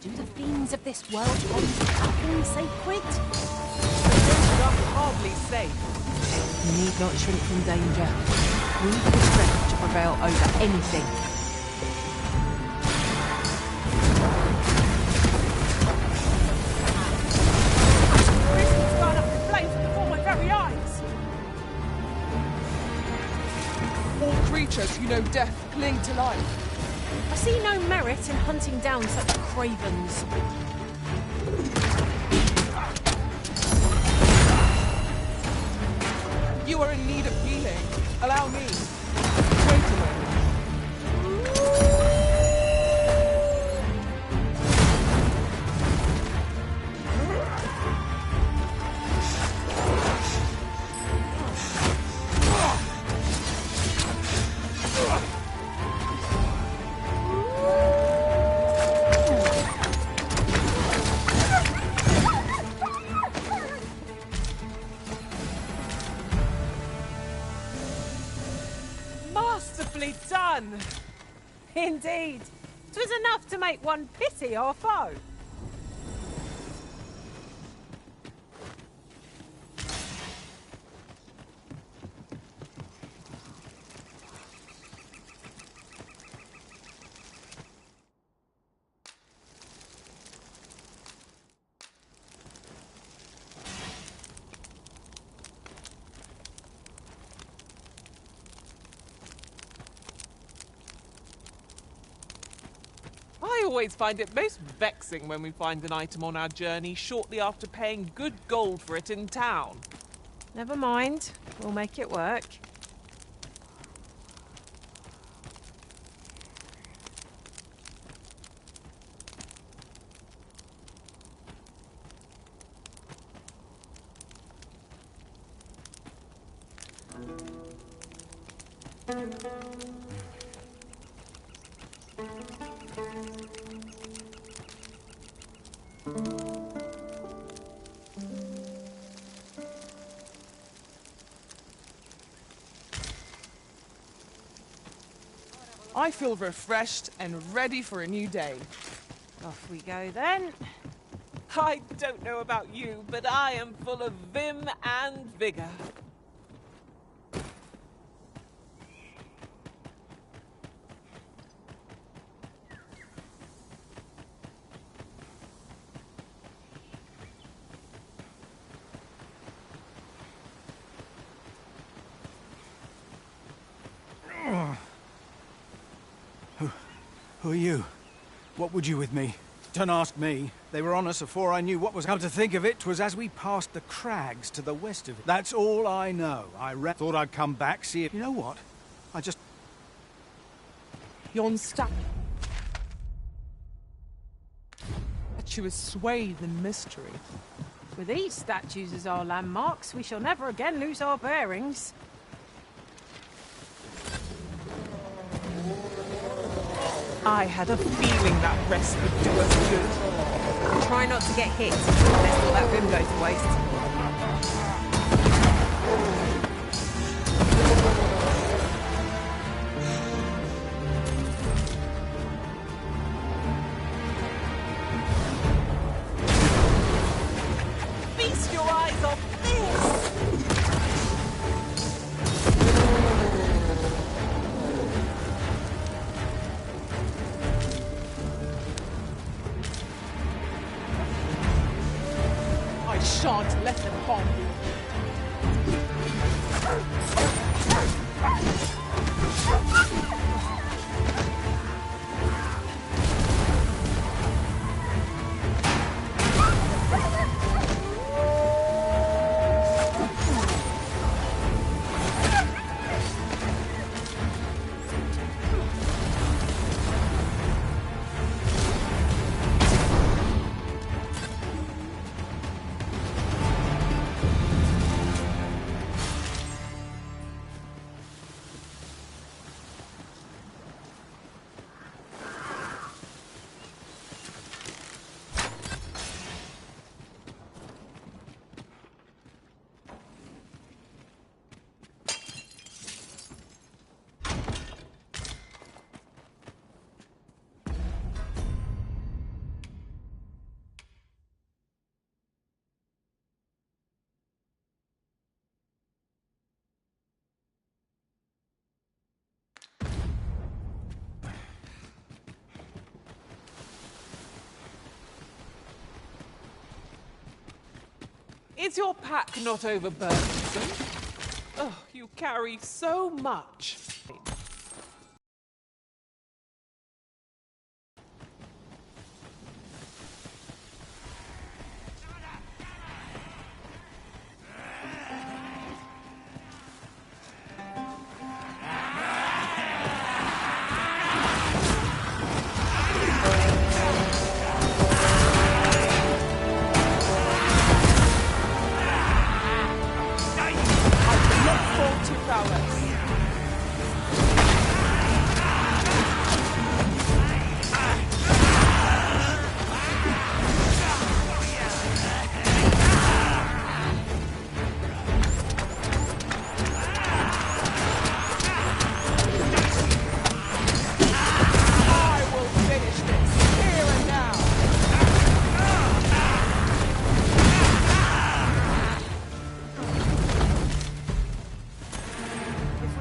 Do the fiends of this world hold nothing sacred? Those are hardly safe. You need not shrink from danger. We've the strength to prevail over anything. Prison's gone up in flames before my very eyes. All creatures who know death cling to life. I see no merit in hunting down such cravens. You are in need of healing. Allow me. Wait a moment. Masterfully done! Indeed. 'Twas enough to make one pity our foe. I always find it most vexing when we find an item on our journey shortly after paying good gold for it in town. Never mind. We'll make it work. I feel refreshed and ready for a new day. Off we go then. I don't know about you, but I am full of vim and vigour. Who are you? What would you with me? Don't ask me. They were on us before I knew what was. Come to think of it, 'twas as we passed the crags to the west of it. That's all I know. Thought I'd come back, see if... You know what? I just... Yon statue is swathed in mystery. With these statues as our landmarks, we shall never again lose our bearings. I had a feeling that rest would do us good. Try not to get hit, lest all that vim go to waste. Feast your eyes off this! I shan't let them harm you. Is your pack not overburdensome? Oh, you carry so much.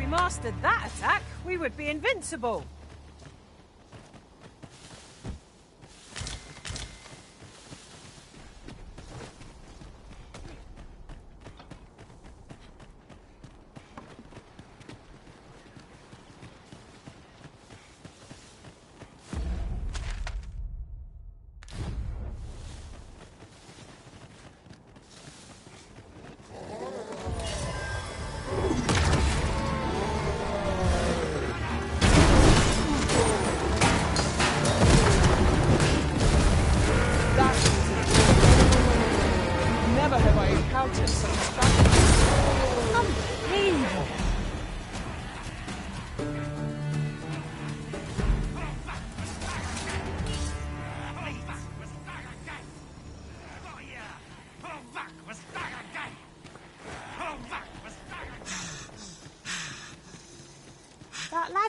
Mastered that attack, we would be invincible.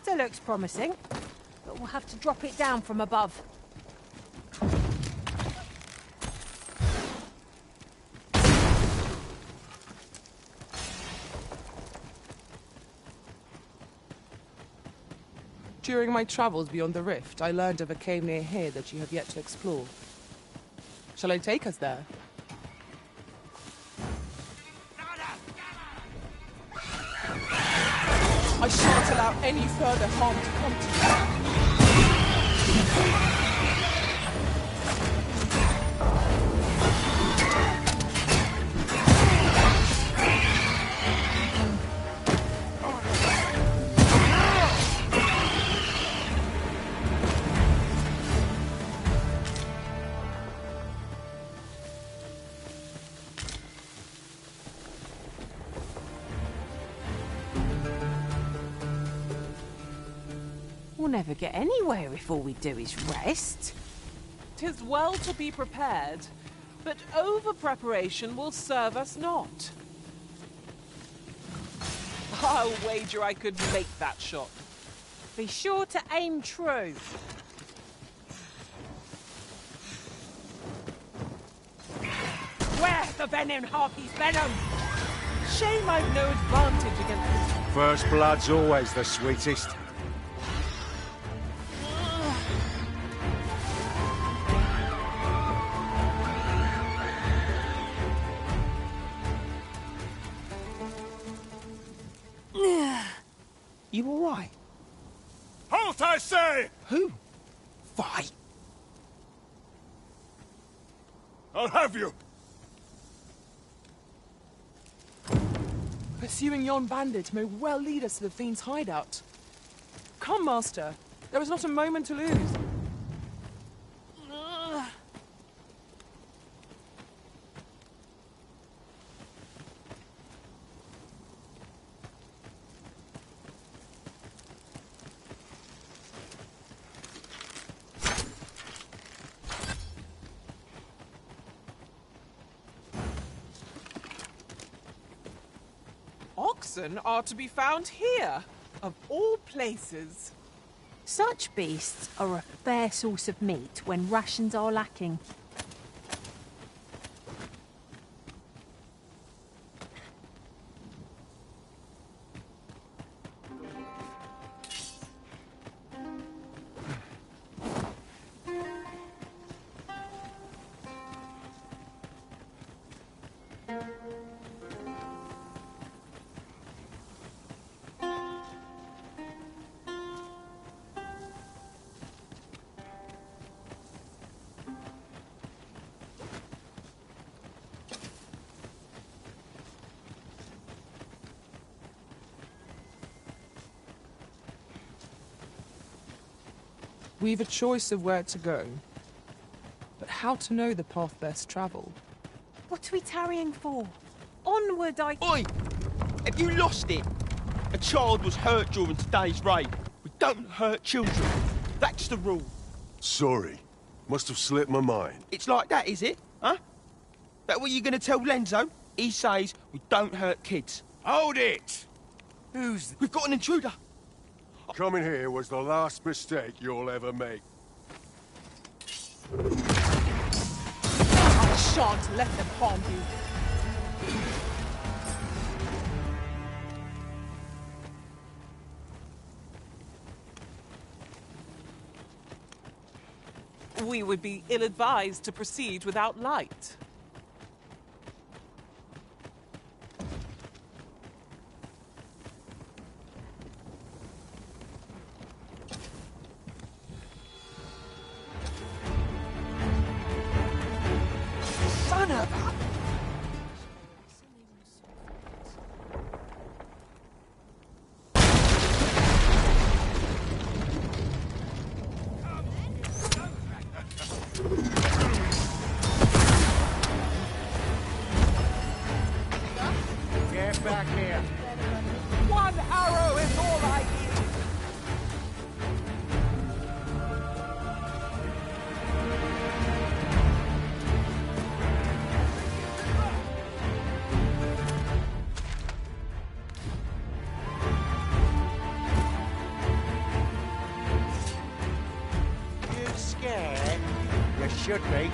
ladder looks promising, but we'll have to drop it down from above. During my travels beyond the rift, I learned of a cave near here that you have yet to explore. Shall I take us there? I shan't allow any further harm to come to you. We'll never get anywhere if all we do is rest. 'Tis well to be prepared, but over-preparation will serve us not. I'll wager I could make that shot. Be sure to aim true. Where's the venom, Harky's venom? Shame I've no advantage against this. First blood's always the sweetest. You all right? Halt, I say! Who? Fight? I'll have you! Pursuing yon bandit may well lead us to the fiend's hideout. Come, Master. There is not a moment to lose. Oxen are to be found here, of all places. Such beasts are a fair source of meat when rations are lacking. We've a choice of where to go, but how to know the path best travelled? What are we tarrying for? Onward, Oi! Have you lost it? A child was hurt during today's raid. We don't hurt children. That's the rule. Sorry. Must have slipped my mind. It's like that, is it? Huh? That what you gonna tell Lenzo? He says we don't hurt kids. Hold it! We've got an intruder. Coming here was the last mistake you'll ever make. I shan't let them harm you. We would be ill-advised to proceed without light. Son of a... Get back here. One arrow is all I need. should be.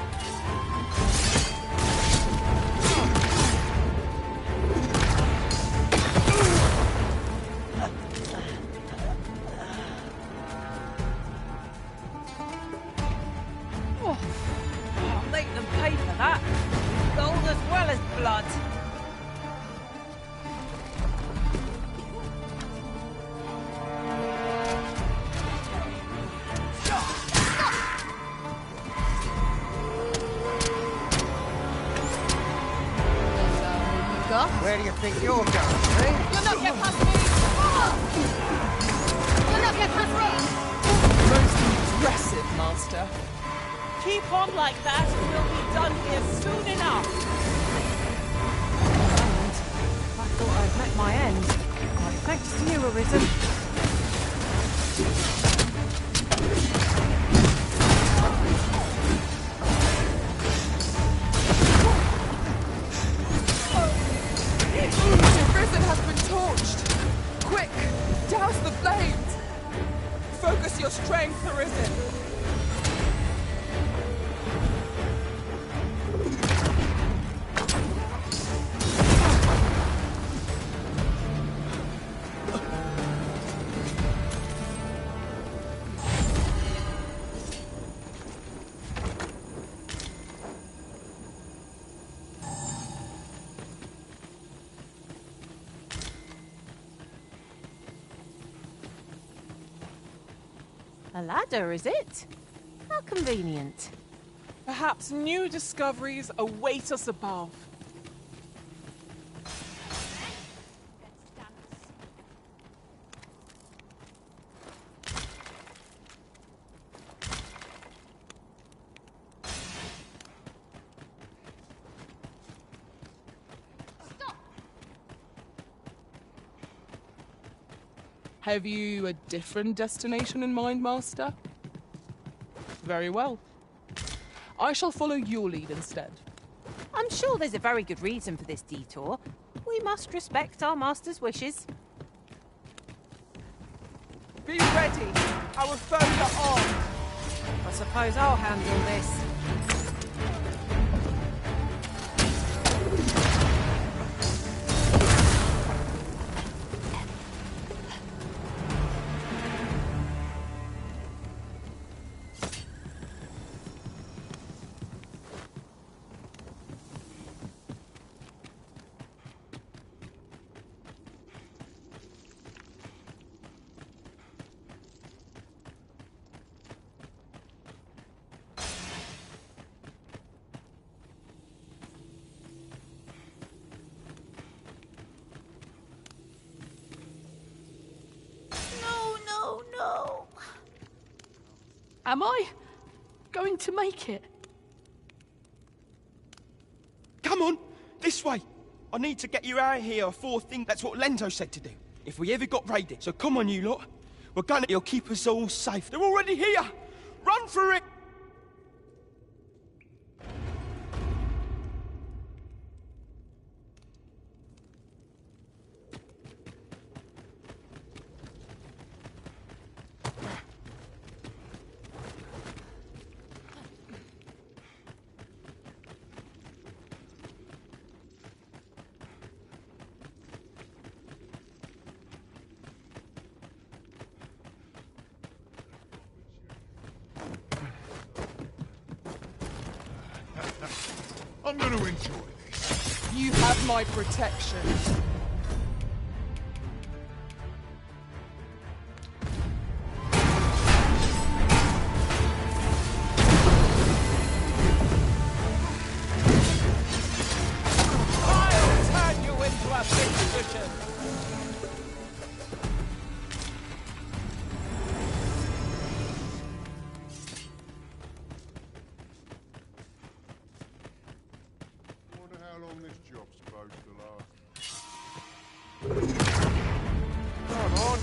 Oh, I'll make them pay for that. Gold as well as blood. Where do you think you're going, eh? You'll not get past me! You'll not get past me! Most impressive, Master. Keep on like that and we'll be done here soon enough. I thought I'd met my end. Why, thanks to you, Arisen. The prison has been torched! Quick! Douse the flames! Focus your strength, Arisen! A ladder, is it? How convenient. Perhaps new discoveries await us above. Have you a different destination in mind, Master? Very well. I shall follow your lead instead. I'm sure there's a very good reason for this detour. We must respect our master's wishes. Be ready! Our foes are on! I suppose I'll handle this. No. Am I going to make it? Come on, this way. I need to get you out of here before that's what Lento said to do. If we ever got raided. So come on, you lot. We're gonna. He'll keep us all safe. They're already here. Run for it. I'm going to enjoy this. You have my protection. I'll turn you into a big cushion! Wonder how long this job's supposed to last. Come on.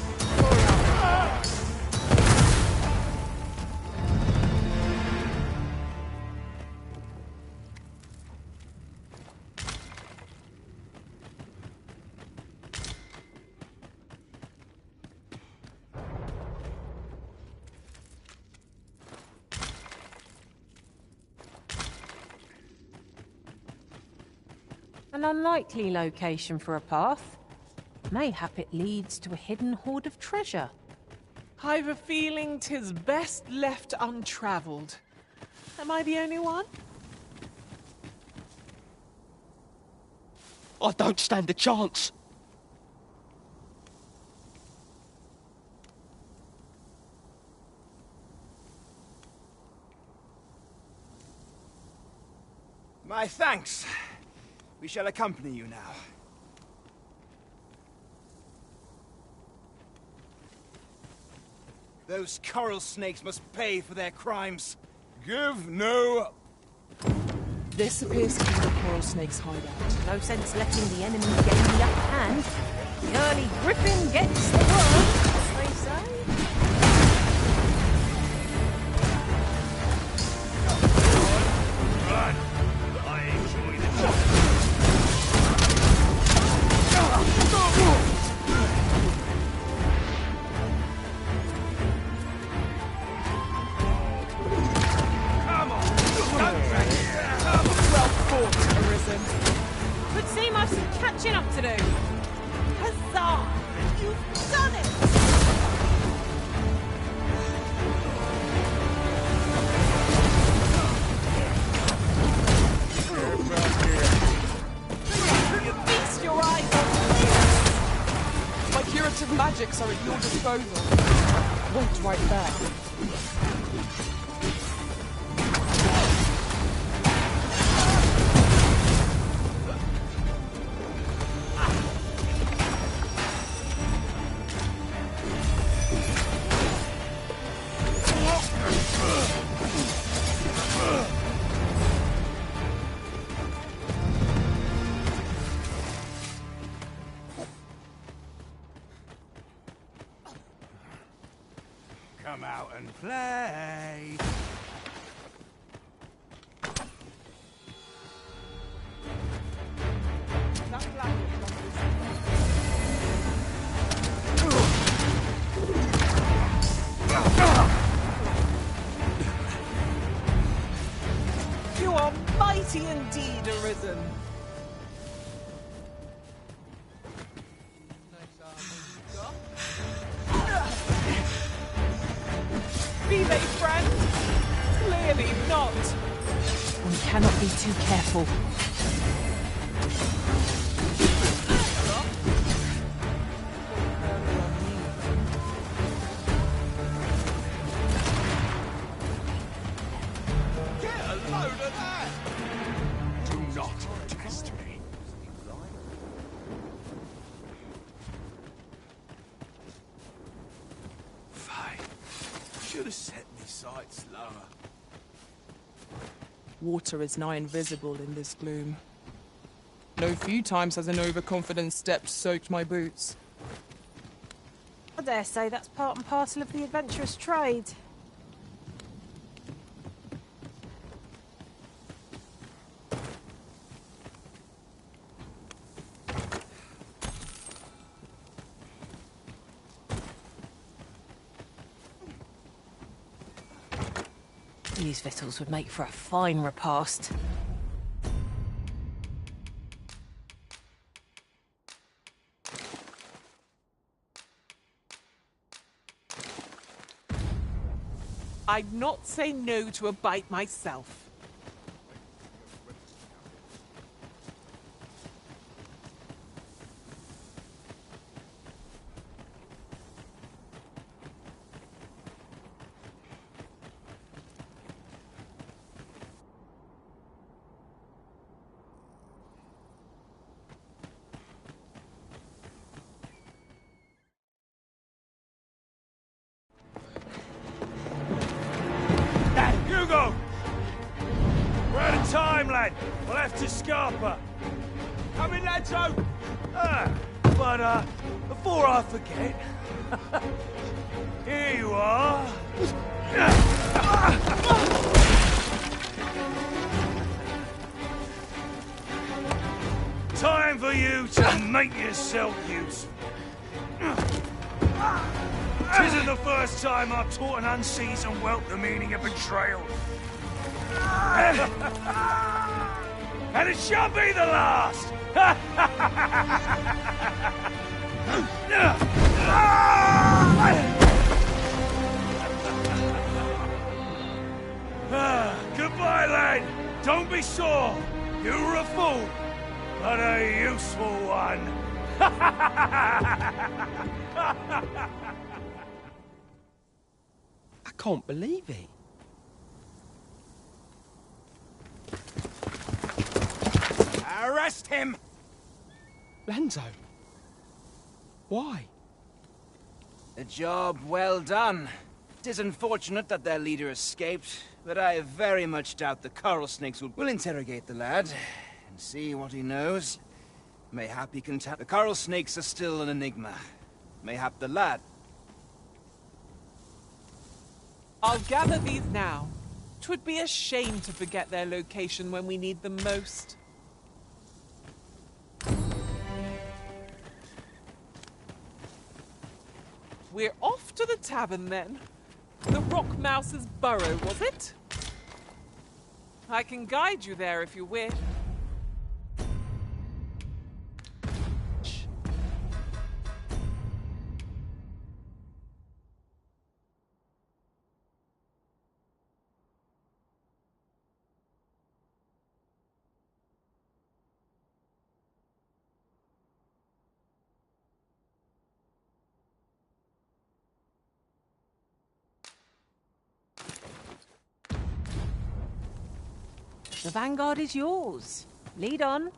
An unlikely location for a path. Mayhap it leads to a hidden hoard of treasure. I've a feeling 'tis best left untravelled. Am I the only one? I don't stand a chance. My thanks. We shall accompany you now. Those coral snakes must pay for their crimes. Give no... This appears to be the coral snake's hideout. No sense letting the enemy get in the upper hand. The early griffin gets the worm, as they say. Run! I enjoy the Could seem I've some catching up to do. Huzzah! You've done it! You feast your eyes on me! My curative magics are at your disposal. Wait right back. Come out and play. You are mighty indeed, Arisen. Be they friend? Clearly not. We cannot be too careful. Get a load of that! Do not test me. Fine. Should have set me sights lower. Water is nigh invisible in this gloom. No few times has an overconfident step soaked my boots. I dare say that's part and parcel of the adventurous trade. These victuals would make for a fine repast. I'd not say no to a bite myself. Hugo! We're out of time, lad. We'll have to scarper. Come in, lads, out! But before I forget, here you are. Time for you to make yourself useful. Tisn't the first time I've taught an unseasoned whelp the meaning of betrayal. And it shan't be the last! Goodbye, lad. Don't be sore. You were a fool, but a useful one. I can't believe it. Arrest him! Lanzo. Why? A job well done. It is unfortunate that their leader escaped, but I very much doubt the coral snakes will interrogate the lad and see what he knows. Mayhap he can tell. The coral snakes are still an enigma. Mayhap the lad. I'll gather these now. 'Twould be a shame to forget their location when we need them most. We're off to the tavern, then. The Rock Mouse's burrow, was it? I can guide you there if you wish. The vanguard is yours. Lead on.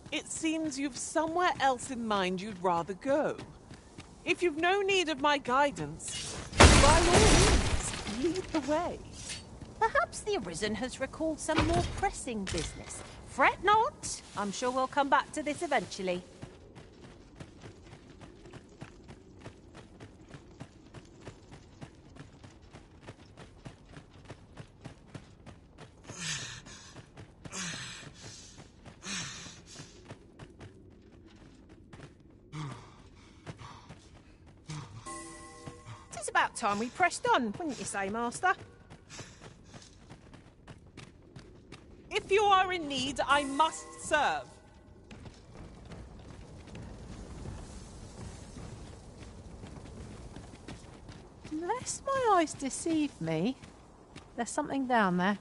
It seems you've somewhere else in mind you'd rather go. If you've no need of my guidance, by all means, lead the way. Perhaps the Arisen has recalled some more pressing business. Fret not. I'm sure we'll come back to this eventually. It's about time we pressed on, wouldn't you say, Master? If you are in need, I must serve. Unless my eyes deceive me, there's something down there.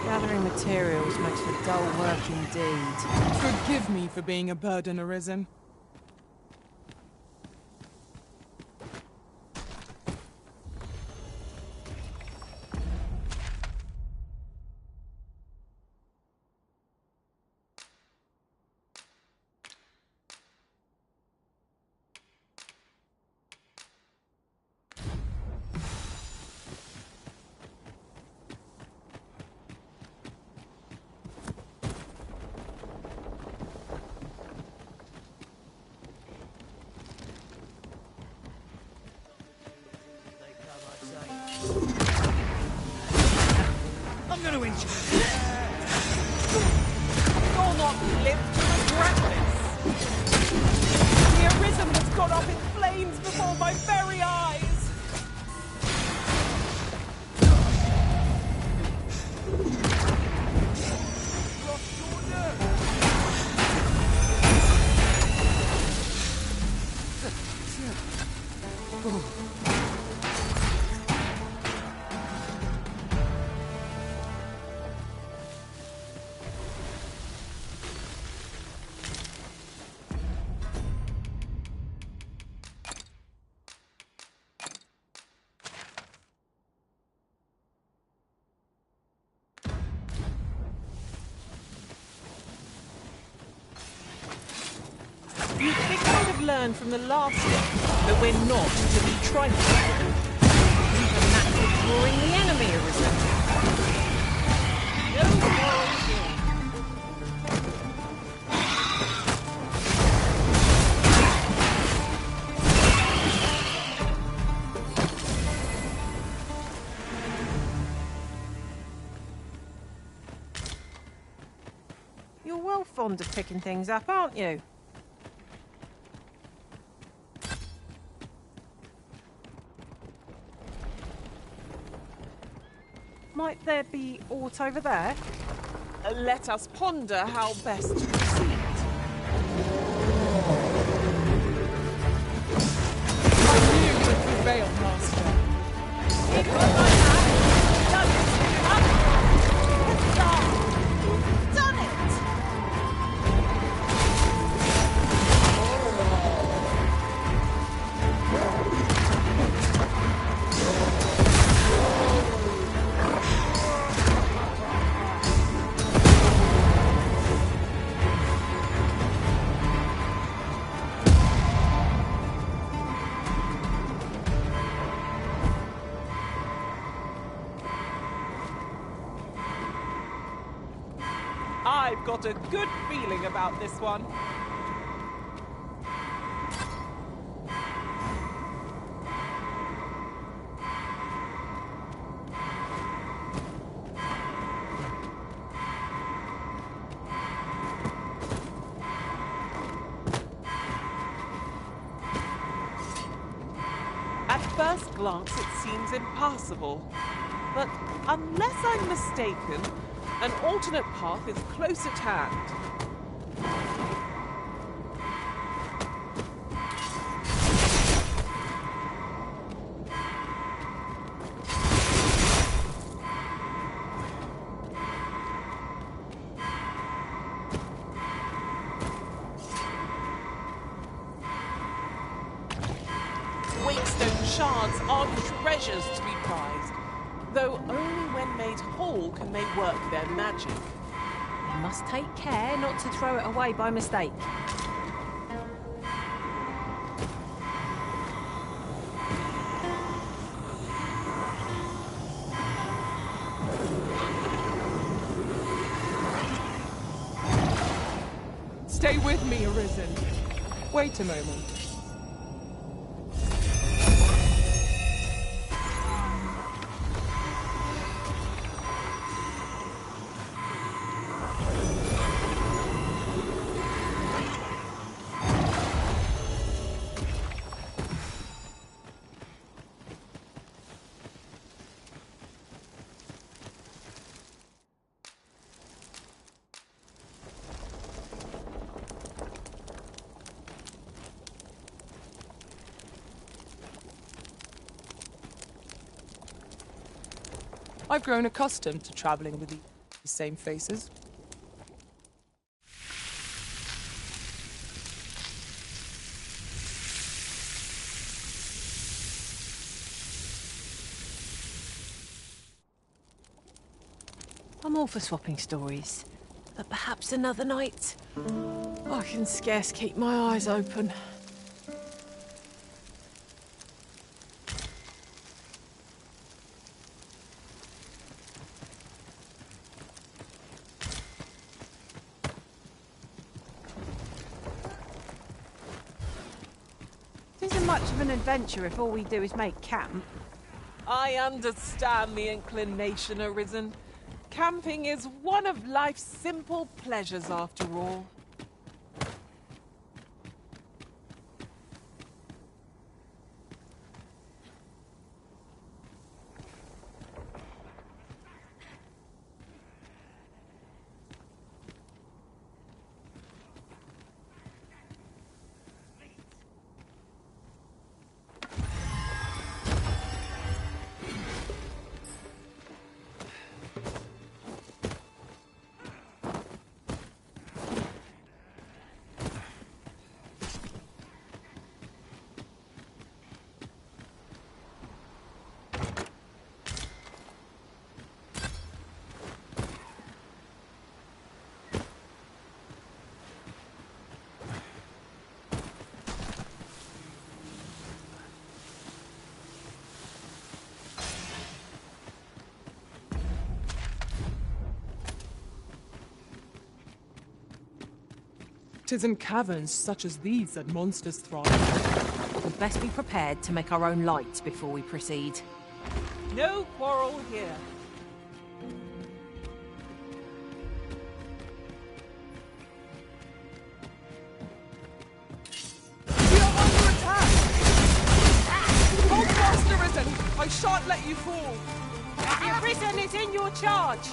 Gathering materials makes for dull work indeed. Forgive me for being a burden, Arisen. I'm gonna injure you. You'll not live to regret this. The Arisen has gone up in flames before my very eyes. You'd think I would have learned from the last one that we're not to be trifled with. You've a knack for drawing the enemy, Arisen. No quarrel here. You're well fond of picking things up, aren't you? Might there be aught over there? Let us ponder how best to proceed. I knew you would prevail, Master. Keep on like that. Done it. Done it. I've got a good feeling about this one. At first glance, it seems impassable. But unless I'm mistaken, an alternate path is close at hand. Wakestone shards are treasures to be prized, though only when made whole can they work their magic. You must take care not to throw it away by mistake. Stay with me, Arisen. Wait a moment. I've grown accustomed to traveling with these same faces. I'm all for swapping stories, but perhaps another night. I can scarce keep my eyes open. It isn't much of an adventure if all we do is make camp. I understand the inclination, Arisen. Camping is one of life's simple pleasures, after all. 'Tis in caverns such as these that monsters thrive. We'd best be prepared to make our own lights before we proceed. No quarrel here. We are under attack! Hold fast, Arisen! I shan't let you fall! The Arisen is in your charge!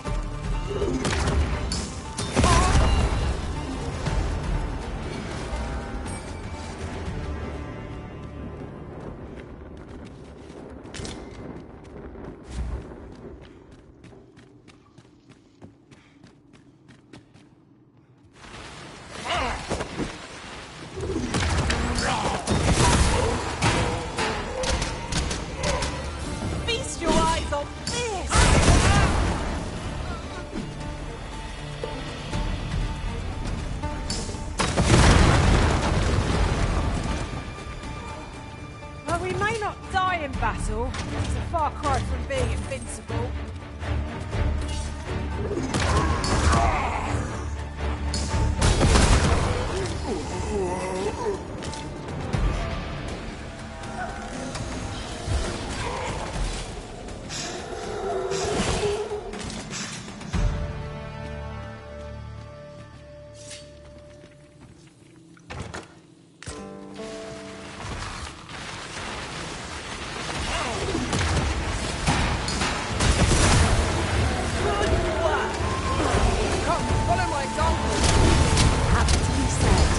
Feast your eyes on this! Well, we may not die in battle. It's a far cry from being invincible. Follow my example! Happy to be served.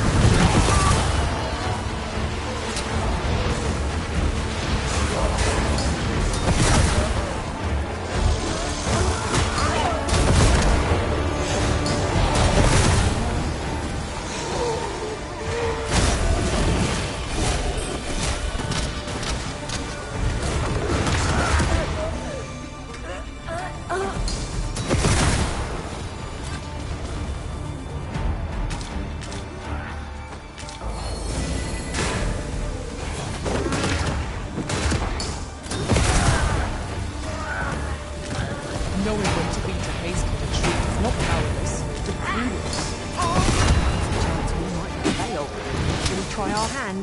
Knowing when to beat a hasty retreat is not powerless, but prudent. Chance we might fail. Shall we try our hand?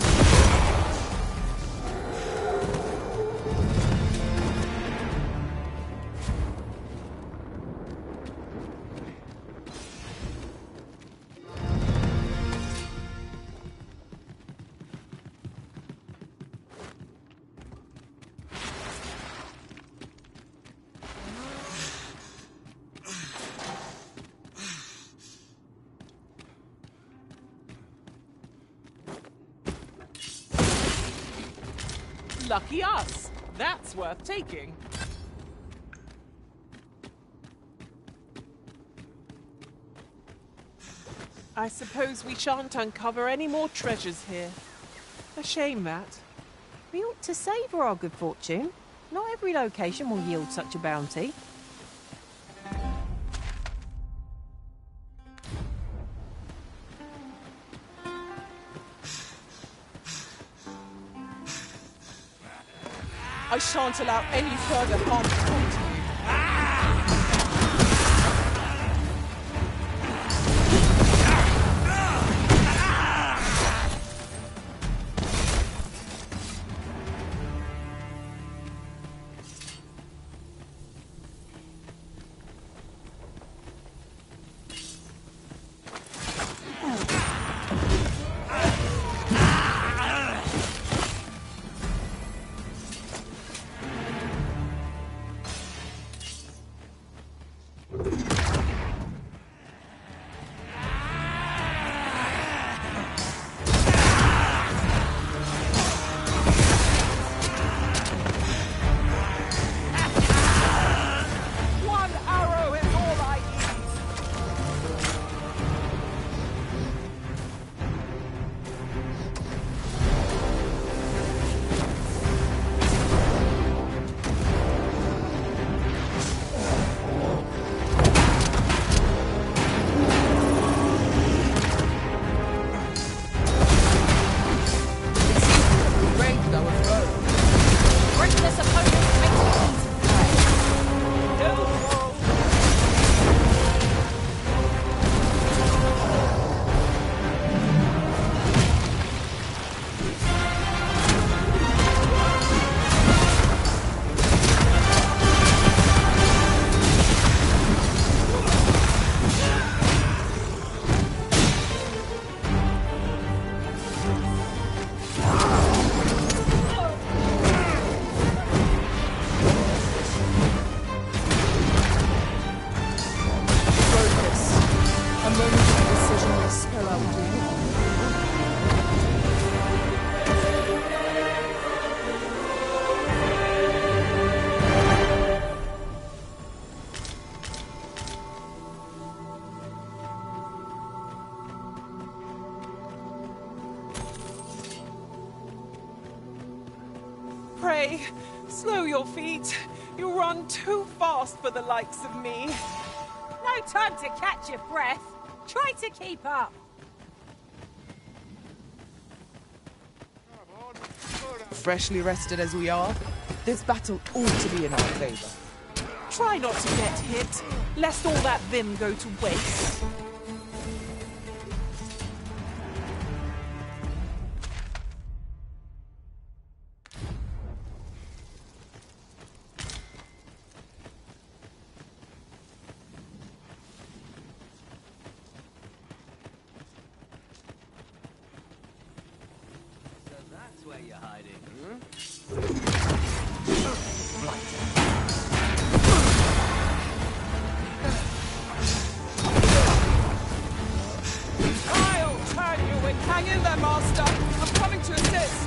Lucky us. That's worth taking. I suppose we shan't uncover any more treasures here. A shame that. We ought to savour our good fortune. Not every location will yield such a bounty. I shan't allow any further harm to come to you. Pray, slow your feet. You run too fast for the likes of me. No time to catch your breath. Try to keep up. Freshly rested as we are, this battle ought to be in our favour. Try not to get hit, lest all that vim go to waste. That's where you're hiding, I'll turn you in. Hang in there, Master. I'm coming to assist.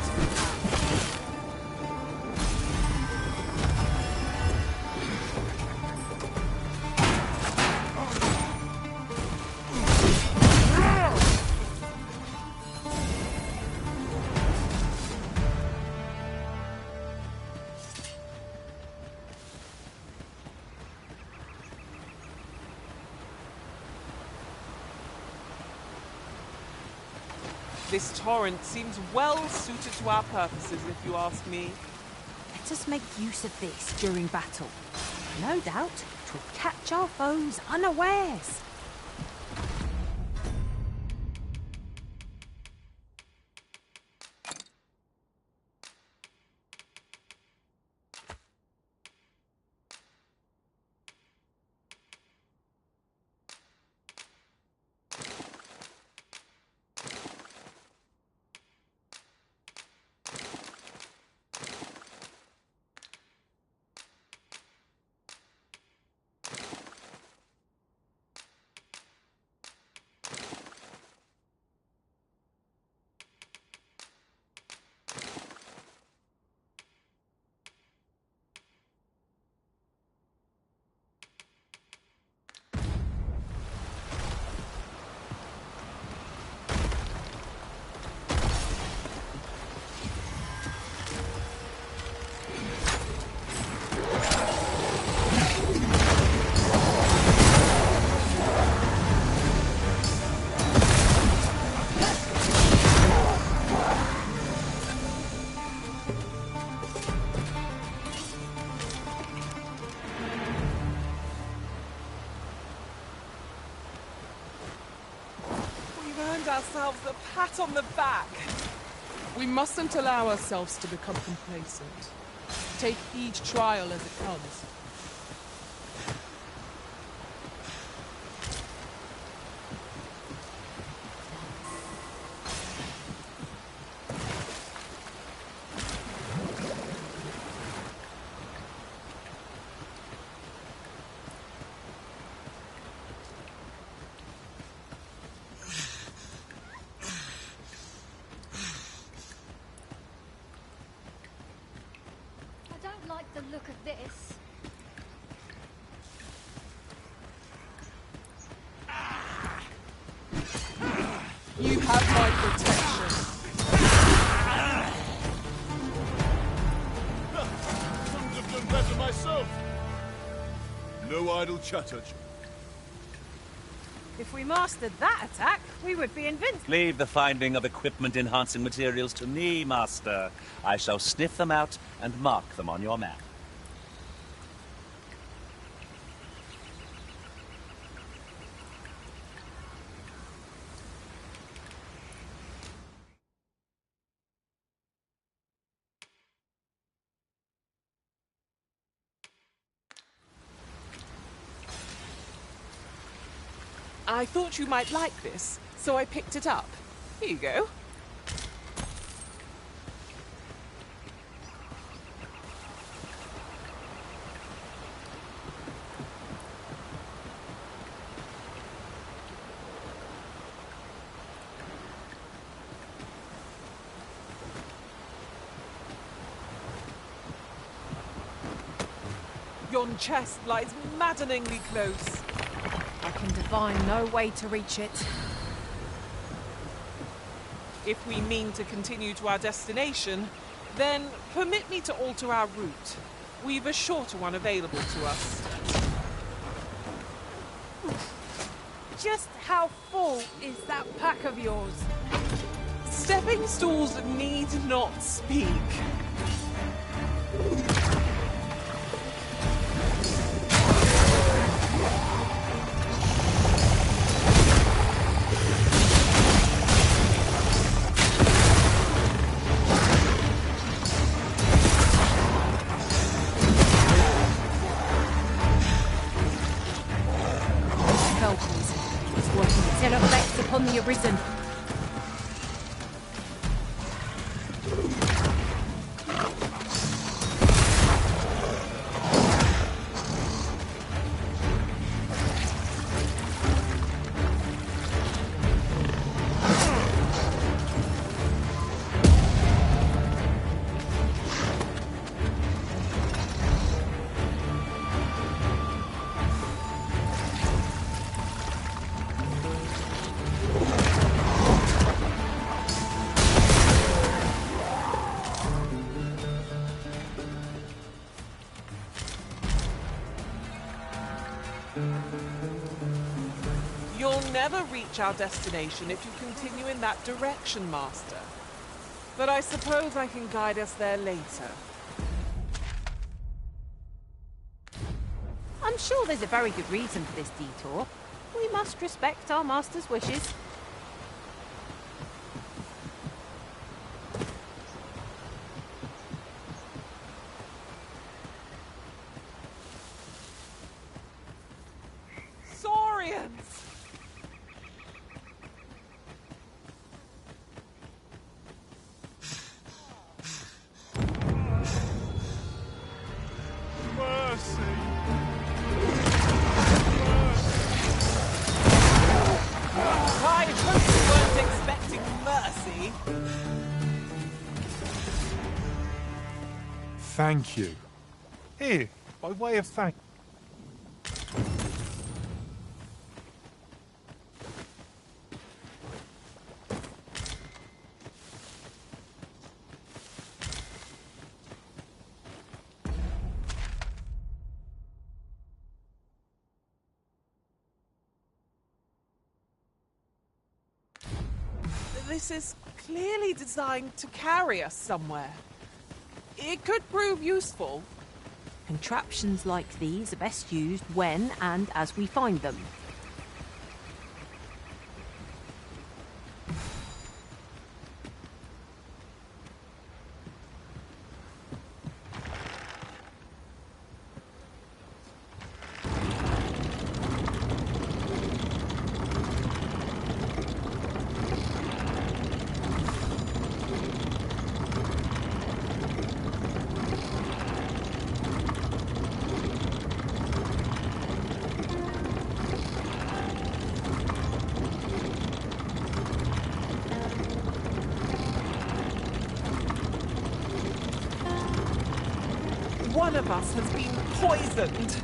This torrent seems well suited to our purposes, if you ask me. Let us make use of this during battle. No doubt, 'twill catch our foes unawares. Ourselves a pat on the back. We mustn't allow ourselves to become complacent. Take each trial as it comes. The look of this. You have my protection. Couldn't have done better myself. No idle chatter. If we mastered that attack, we would be invincible. Leave the finding of equipment-enhancing materials to me, Master. I shall sniff them out and mark them on your map. I thought you might like this, so I picked it up. Here you go. Yon chest lies maddeningly close. I can divine no way to reach it. If we mean to continue to our destination, then permit me to alter our route. We've a shorter one available to us. Just how full is that pack of yours? Stepping stools need not speak. Spell poison. It's working its ill effects upon the arisen. You'll never reach our destination if you continue in that direction, Master. But I suppose I can guide us there later. I'm sure there's a very good reason for this detour. We must respect our master's wishes. Saurians! I hope you weren't expecting mercy. Thank you. Here, by way of thank. This is clearly designed to carry us somewhere. It could prove useful. Contraptions like these are best used when and as we find them. One of us has been poisoned.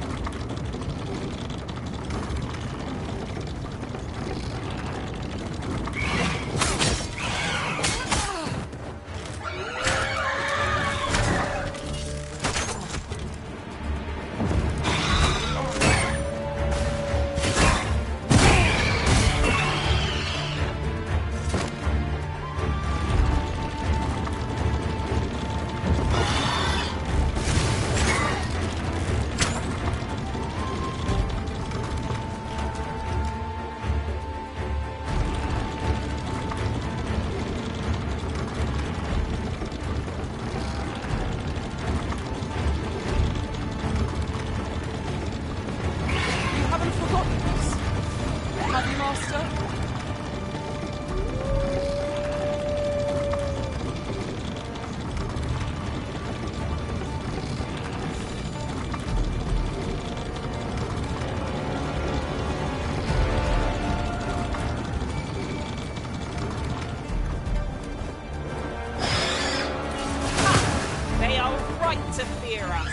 They are right to fear us.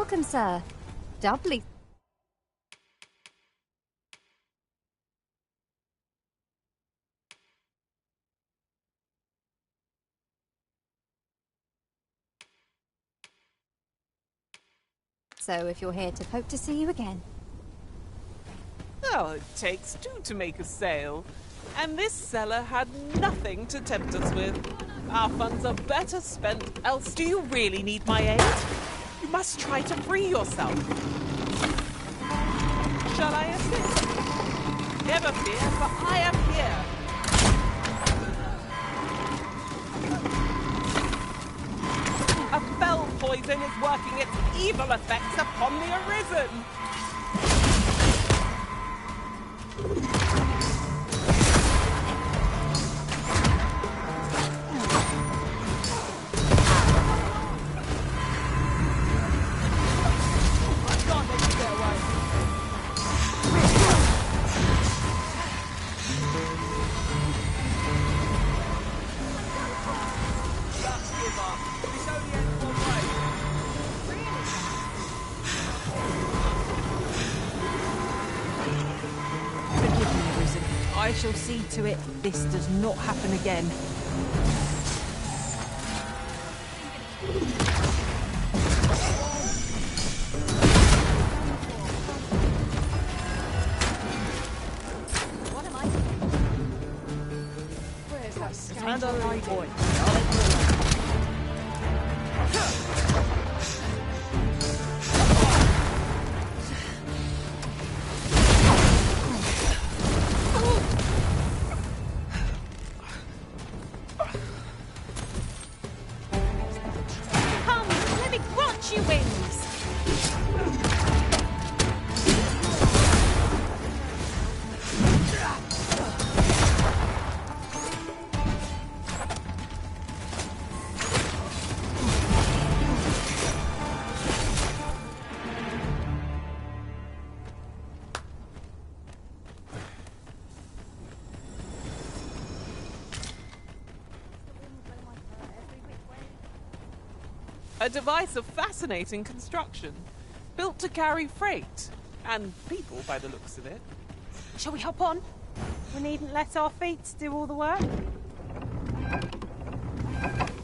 welcome, sir. Doubly. So if you're here to hope to see you again. Oh, it takes two to make a sale. And this cellar had nothing to tempt us with. Our funds are better spent else. Do you really need my aid? You must try to free yourself. Shall I assist? Never fear, for I am here. A fell poison is working its evil effects upon the arisen. I shall see to it this does not happen again. What am I? Where's that Scoundrel boy? Come, let me grant you wings! A device of fascinating construction, built to carry freight, and people by the looks of it. Shall we hop on? We needn't let our feet do all the work.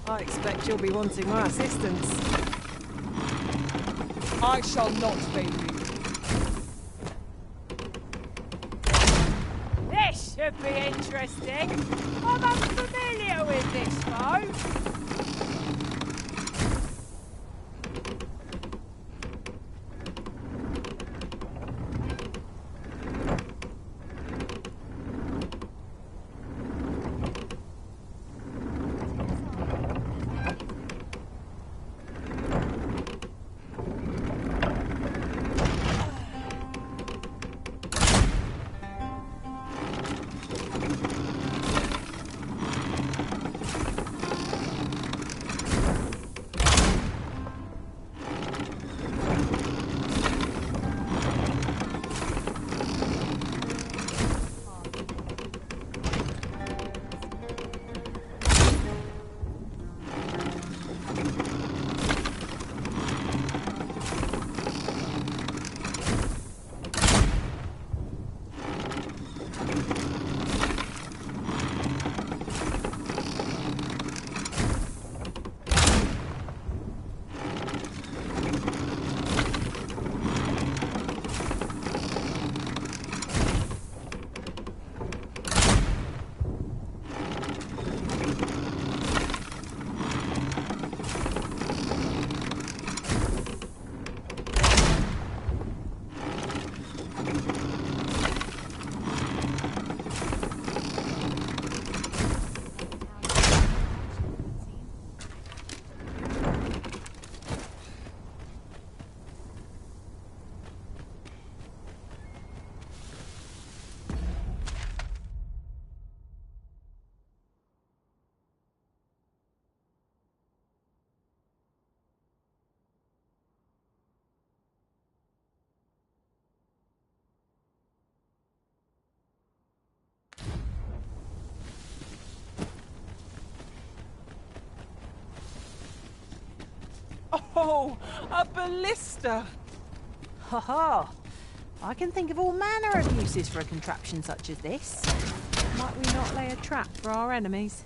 I expect you'll be wanting my assistance. I shall not fail you. This should be interesting. I'm unfamiliar with this foe. Oh, a ballista! Ha ha! I can think of all manner of uses for a contraption such as this. Might we not lay a trap for our enemies?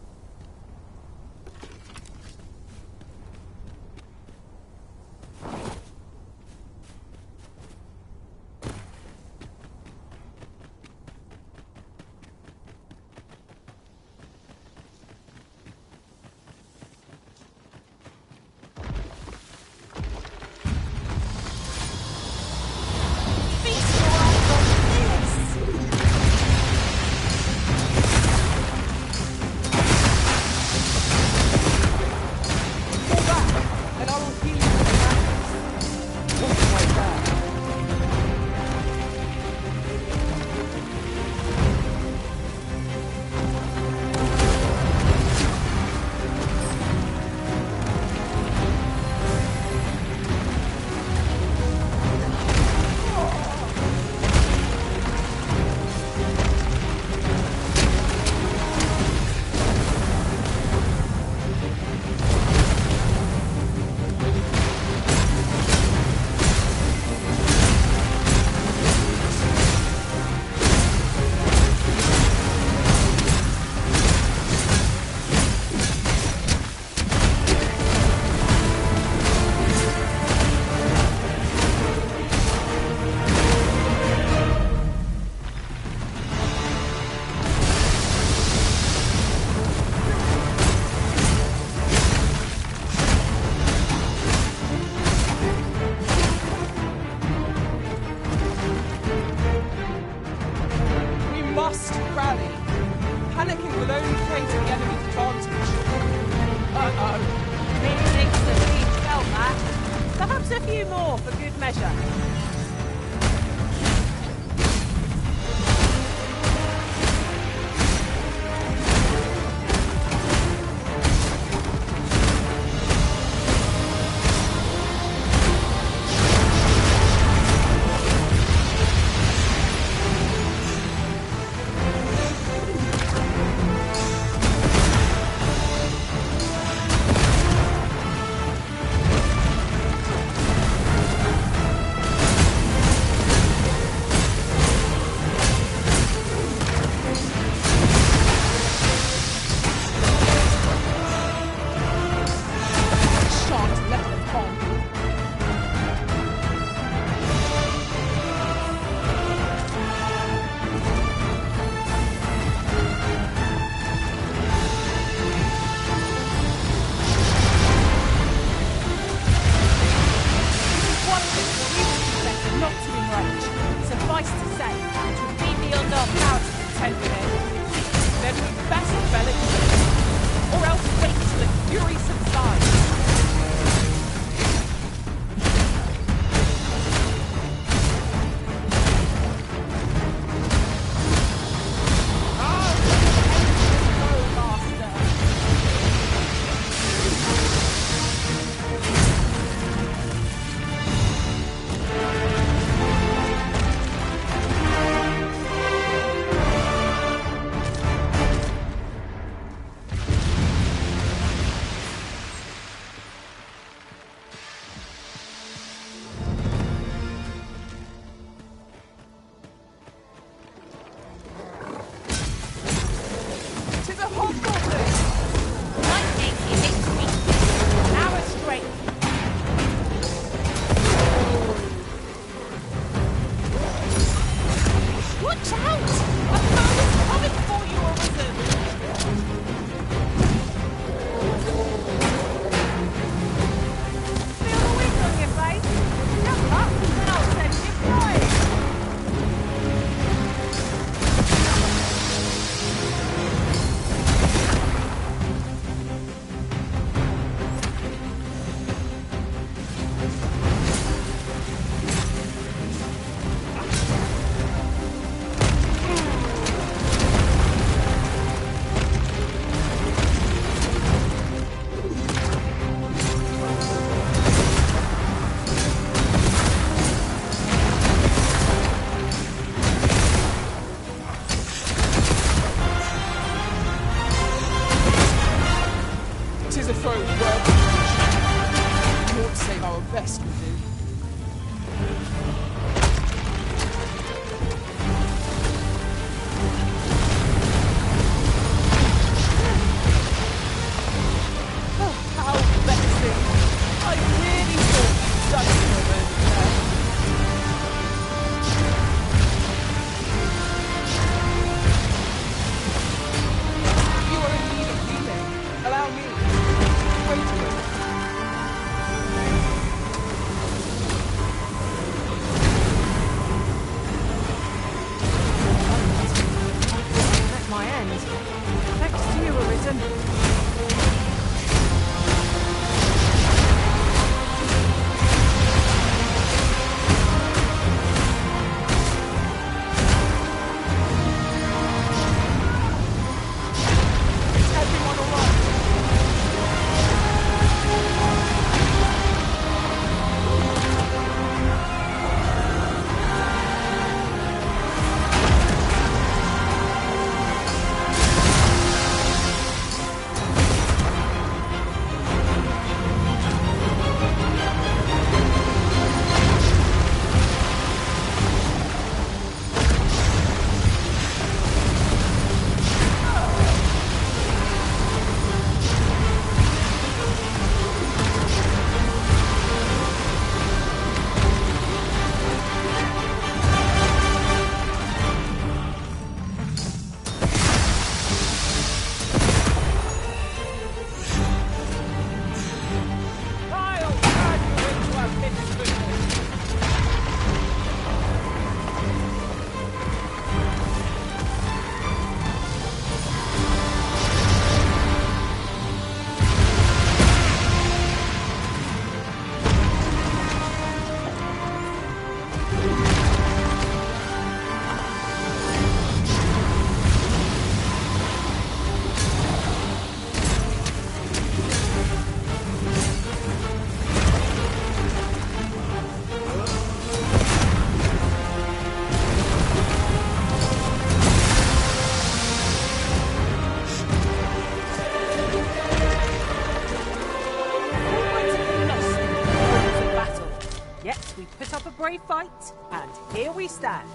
fight, and here we stand.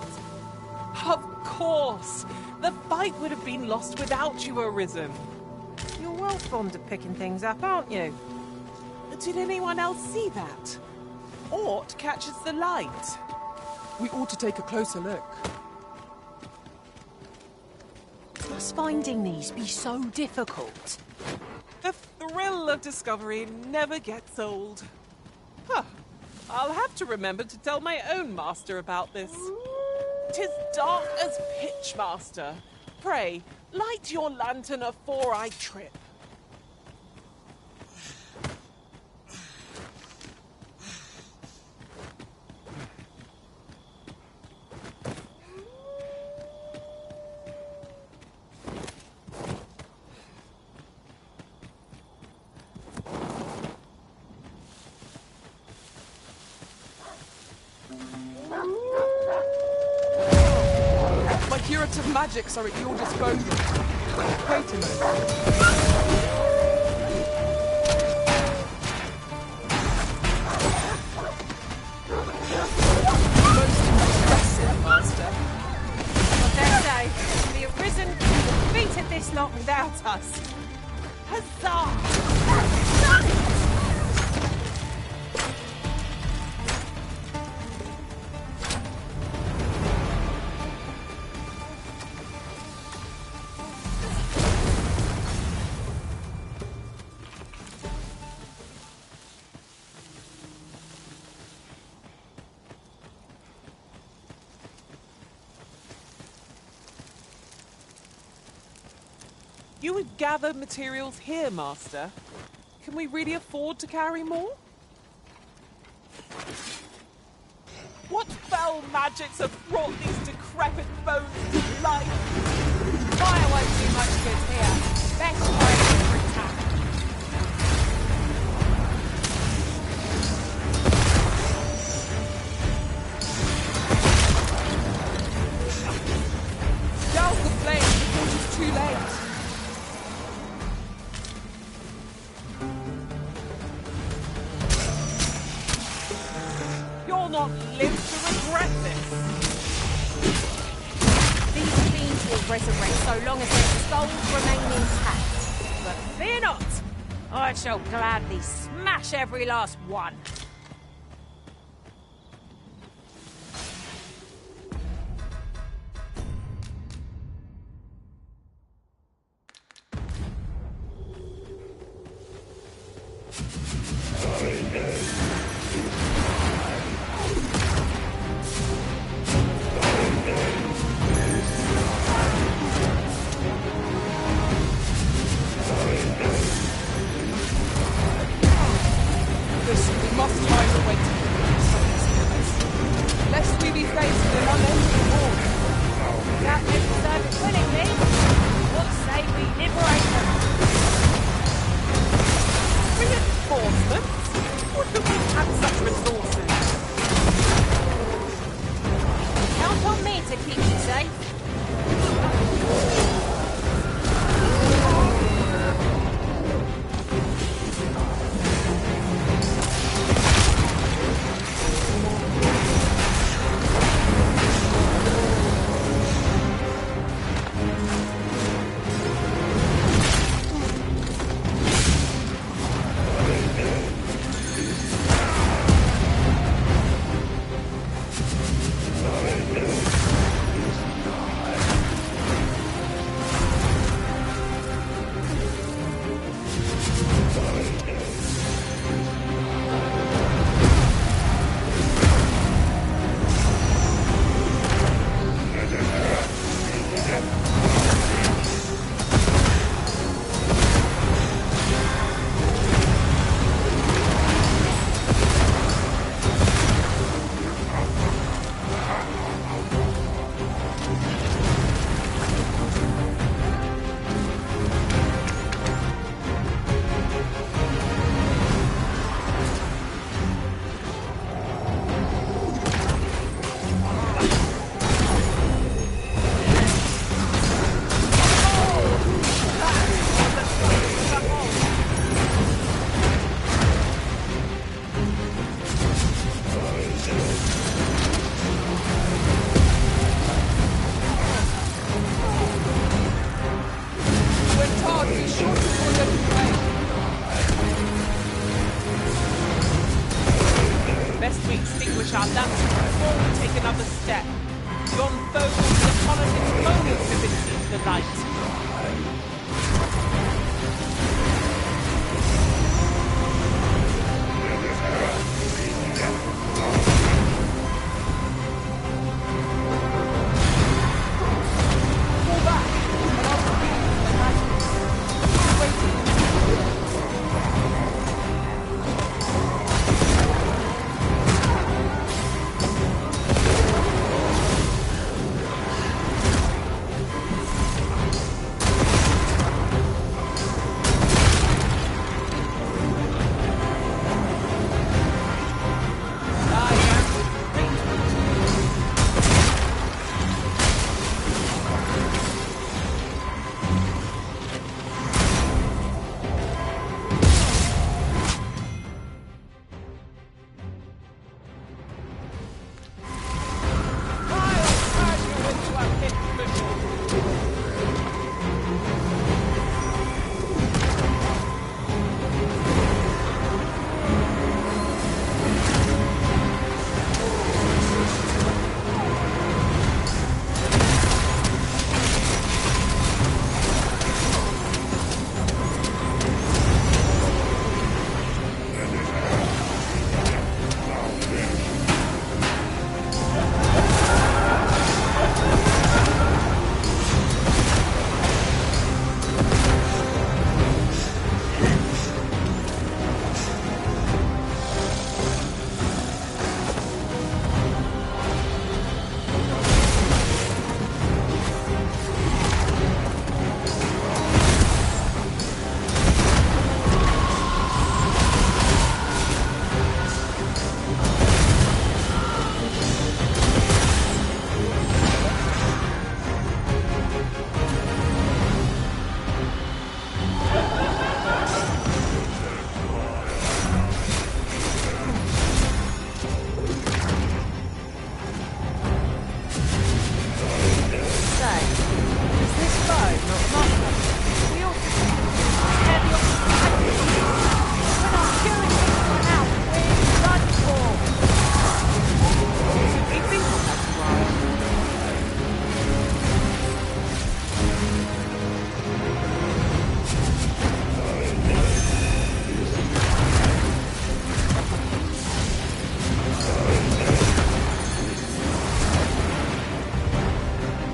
Of course! The fight would have been lost without you, Arisen. You're well fond of picking things up, aren't you? Did anyone else see that? Ort catches the light. We ought to take a closer look. Must finding these be so difficult? The thrill of discovery never gets old. Huh. I'll have to remember to tell my own master about this. 'Tis dark as pitch, master. Pray, light your lantern afore I trip. My curative magics are at your disposal. Wait a moment. Most impressive, master. I dare say, the Arisen could have defeated this lot without us. Huzzah! You would gather materials here, Master. Can we really afford to carry more? What foul magics have brought these decrepit bones to life? Fire won't do much good here. Best way to attack. Douse the flames before it's too late. You'll not live to regret this. These fiends will resurrect so long as their skulls remain intact. But fear not. I shall gladly smash every last one. We must light.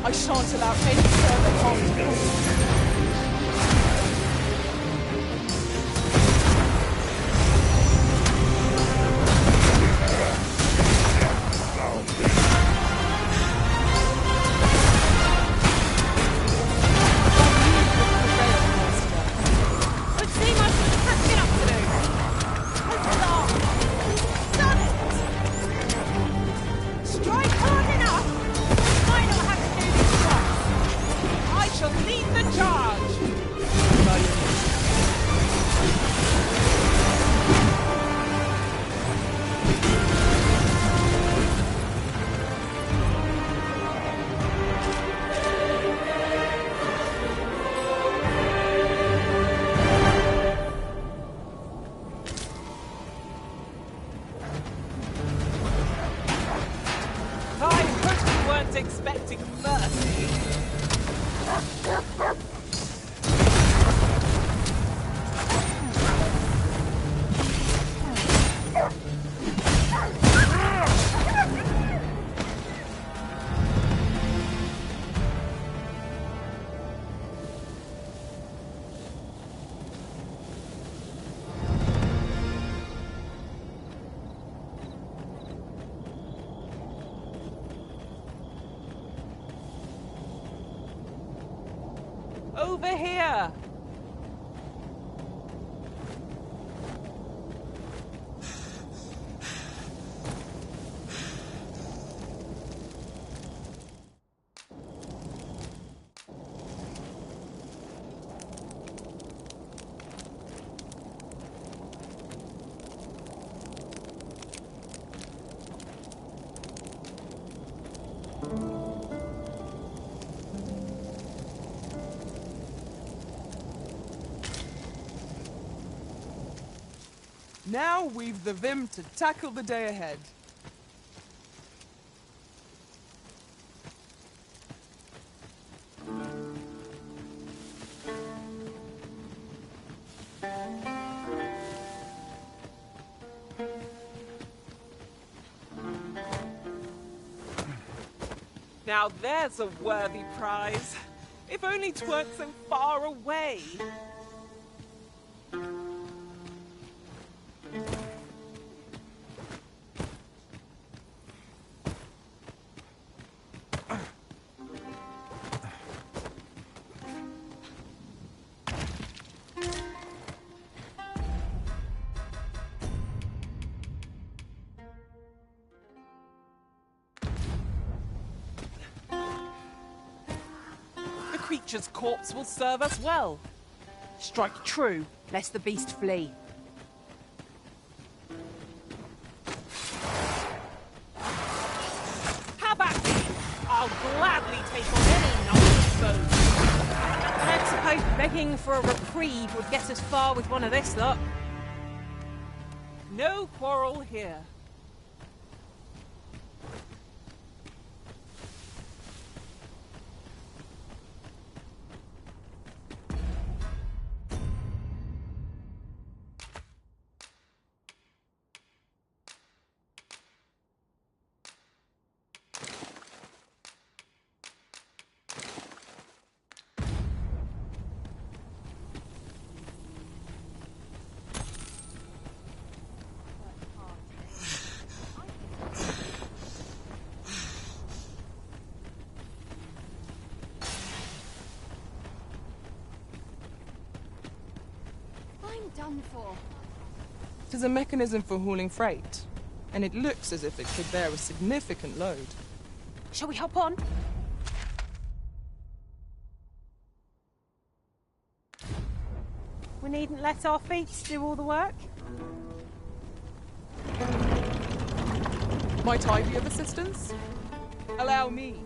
I shan't allow any further harm to come. Expecting mercy. Over here! Now we've the vim to tackle the day ahead. Now there's a worthy prize. If only 'tweren't so far away. The creature's corpse will serve us well. Strike true, lest the beast flee. Have at me! I'll gladly take on any number of foes. I don't suppose begging for a reprieve would get us far with one of this lot. No quarrel here. I'm done for. It is a mechanism for hauling freight, and it looks as if it could bear a significant load. Shall we hop on? We needn't let our feet do all the work. Might I be of assistance? Allow me.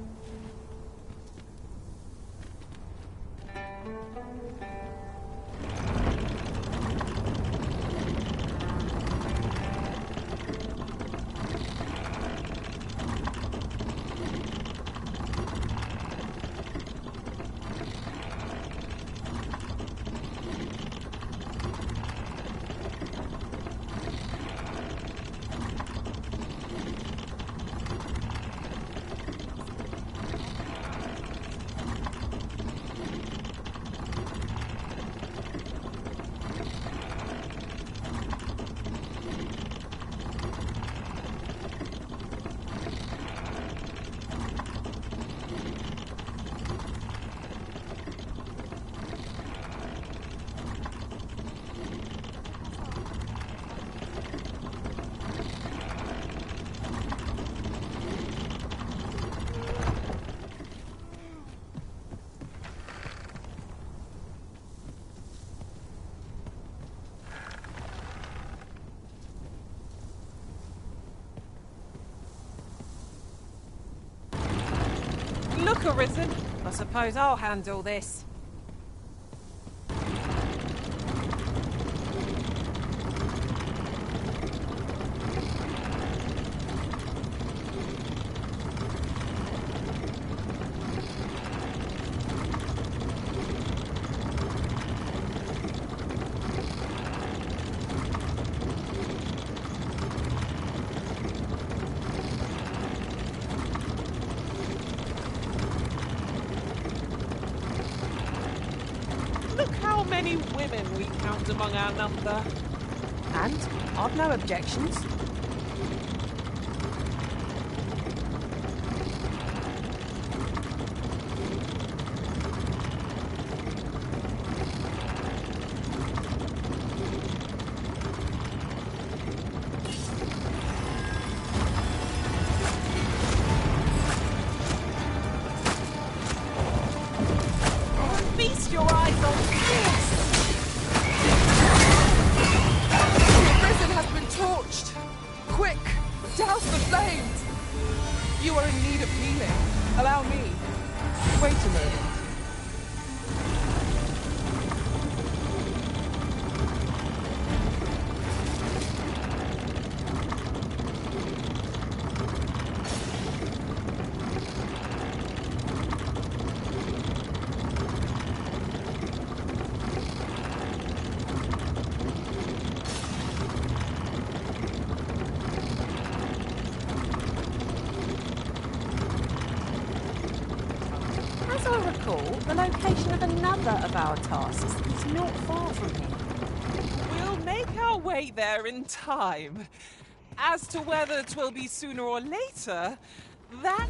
Look, Arisen. I suppose I'll handle this. Look how many women we count among our number. And I've no objections. Feast your eyes on this! The prison has been torched! Quick! Douse the flames! You are in need of healing. Allow me. Wait a moment. recall, the location of another of our tasks is not far from here. We'll make our way there in time. As to whether 'twill be sooner or later, that...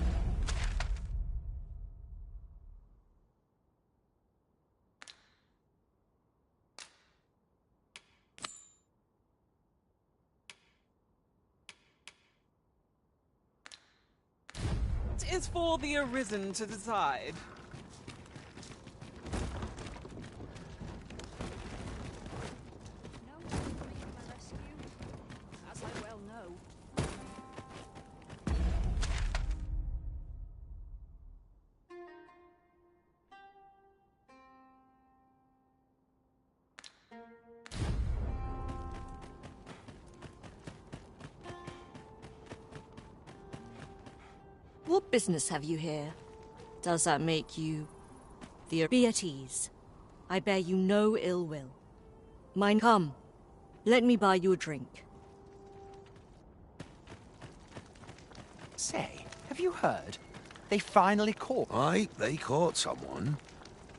is for the Arisen to decide. As I well know. What business have you here? Does that make you... Be at ease. I bear you no ill will. Mine, come. Let me buy you a drink. Say, have you heard? They finally caught... Aye, they caught someone.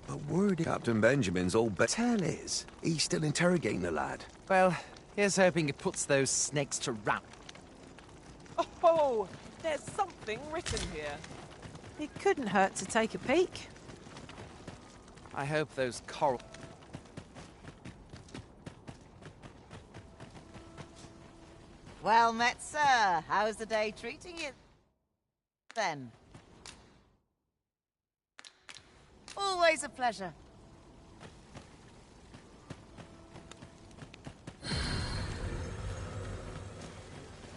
But word Captain Benjamin's old tell is, he's still interrogating the lad. Well, here's hoping it puts those snakes to rout. Oh, there's something written here. It couldn't hurt to take a peek. I hope those coral... Well met, sir. How's the day treating you, then? Always a pleasure.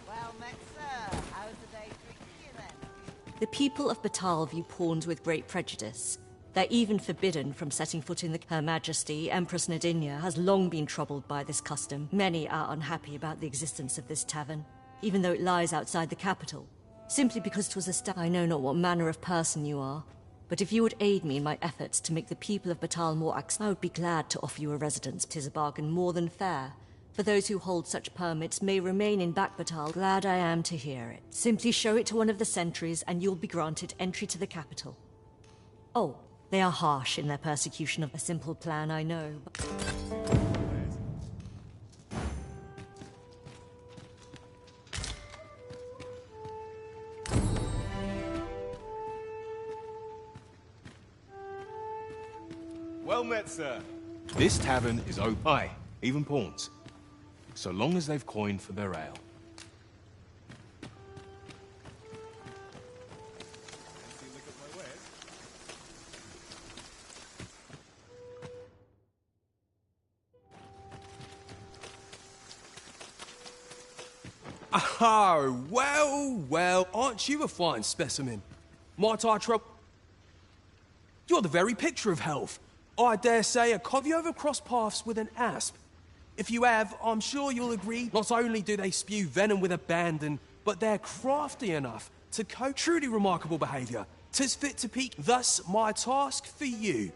Well met, sir. How's the day treating you, then? The people of Batal view pawns with great prejudice. They're even forbidden from setting foot in Her Majesty, Empress Nadinia, has long been troubled by this custom. Many are unhappy about the existence of this tavern, even though it lies outside the capital. Simply because it was established. I know not what manner of person you are, but if you would aid me in my efforts to make the people of Batal more accessible, I would be glad to offer you a residence. 'Tis a bargain more than fair. For those who hold such permits may remain in Back Batal. Glad I am to hear it. Simply show it to one of the sentries and you'll be granted entry to the capital. Oh, they are harsh in their persecution of a simple plan, I know. Well met, sir. This tavern is open. Aye, even pawns. So long as they've coined for their ale. Oh, well, aren't you a fine specimen? Might I trouble? You're the very picture of health. I dare say, have you ever crossed paths with an asp? If you have, I'm sure you'll agree, not only do they spew venom with abandon, but they're crafty enough to cope. Truly remarkable behaviour. 'Tis fit to peak. Thus, my task for you.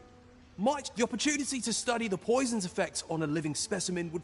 The opportunity to study the poison's effect on a living specimen would...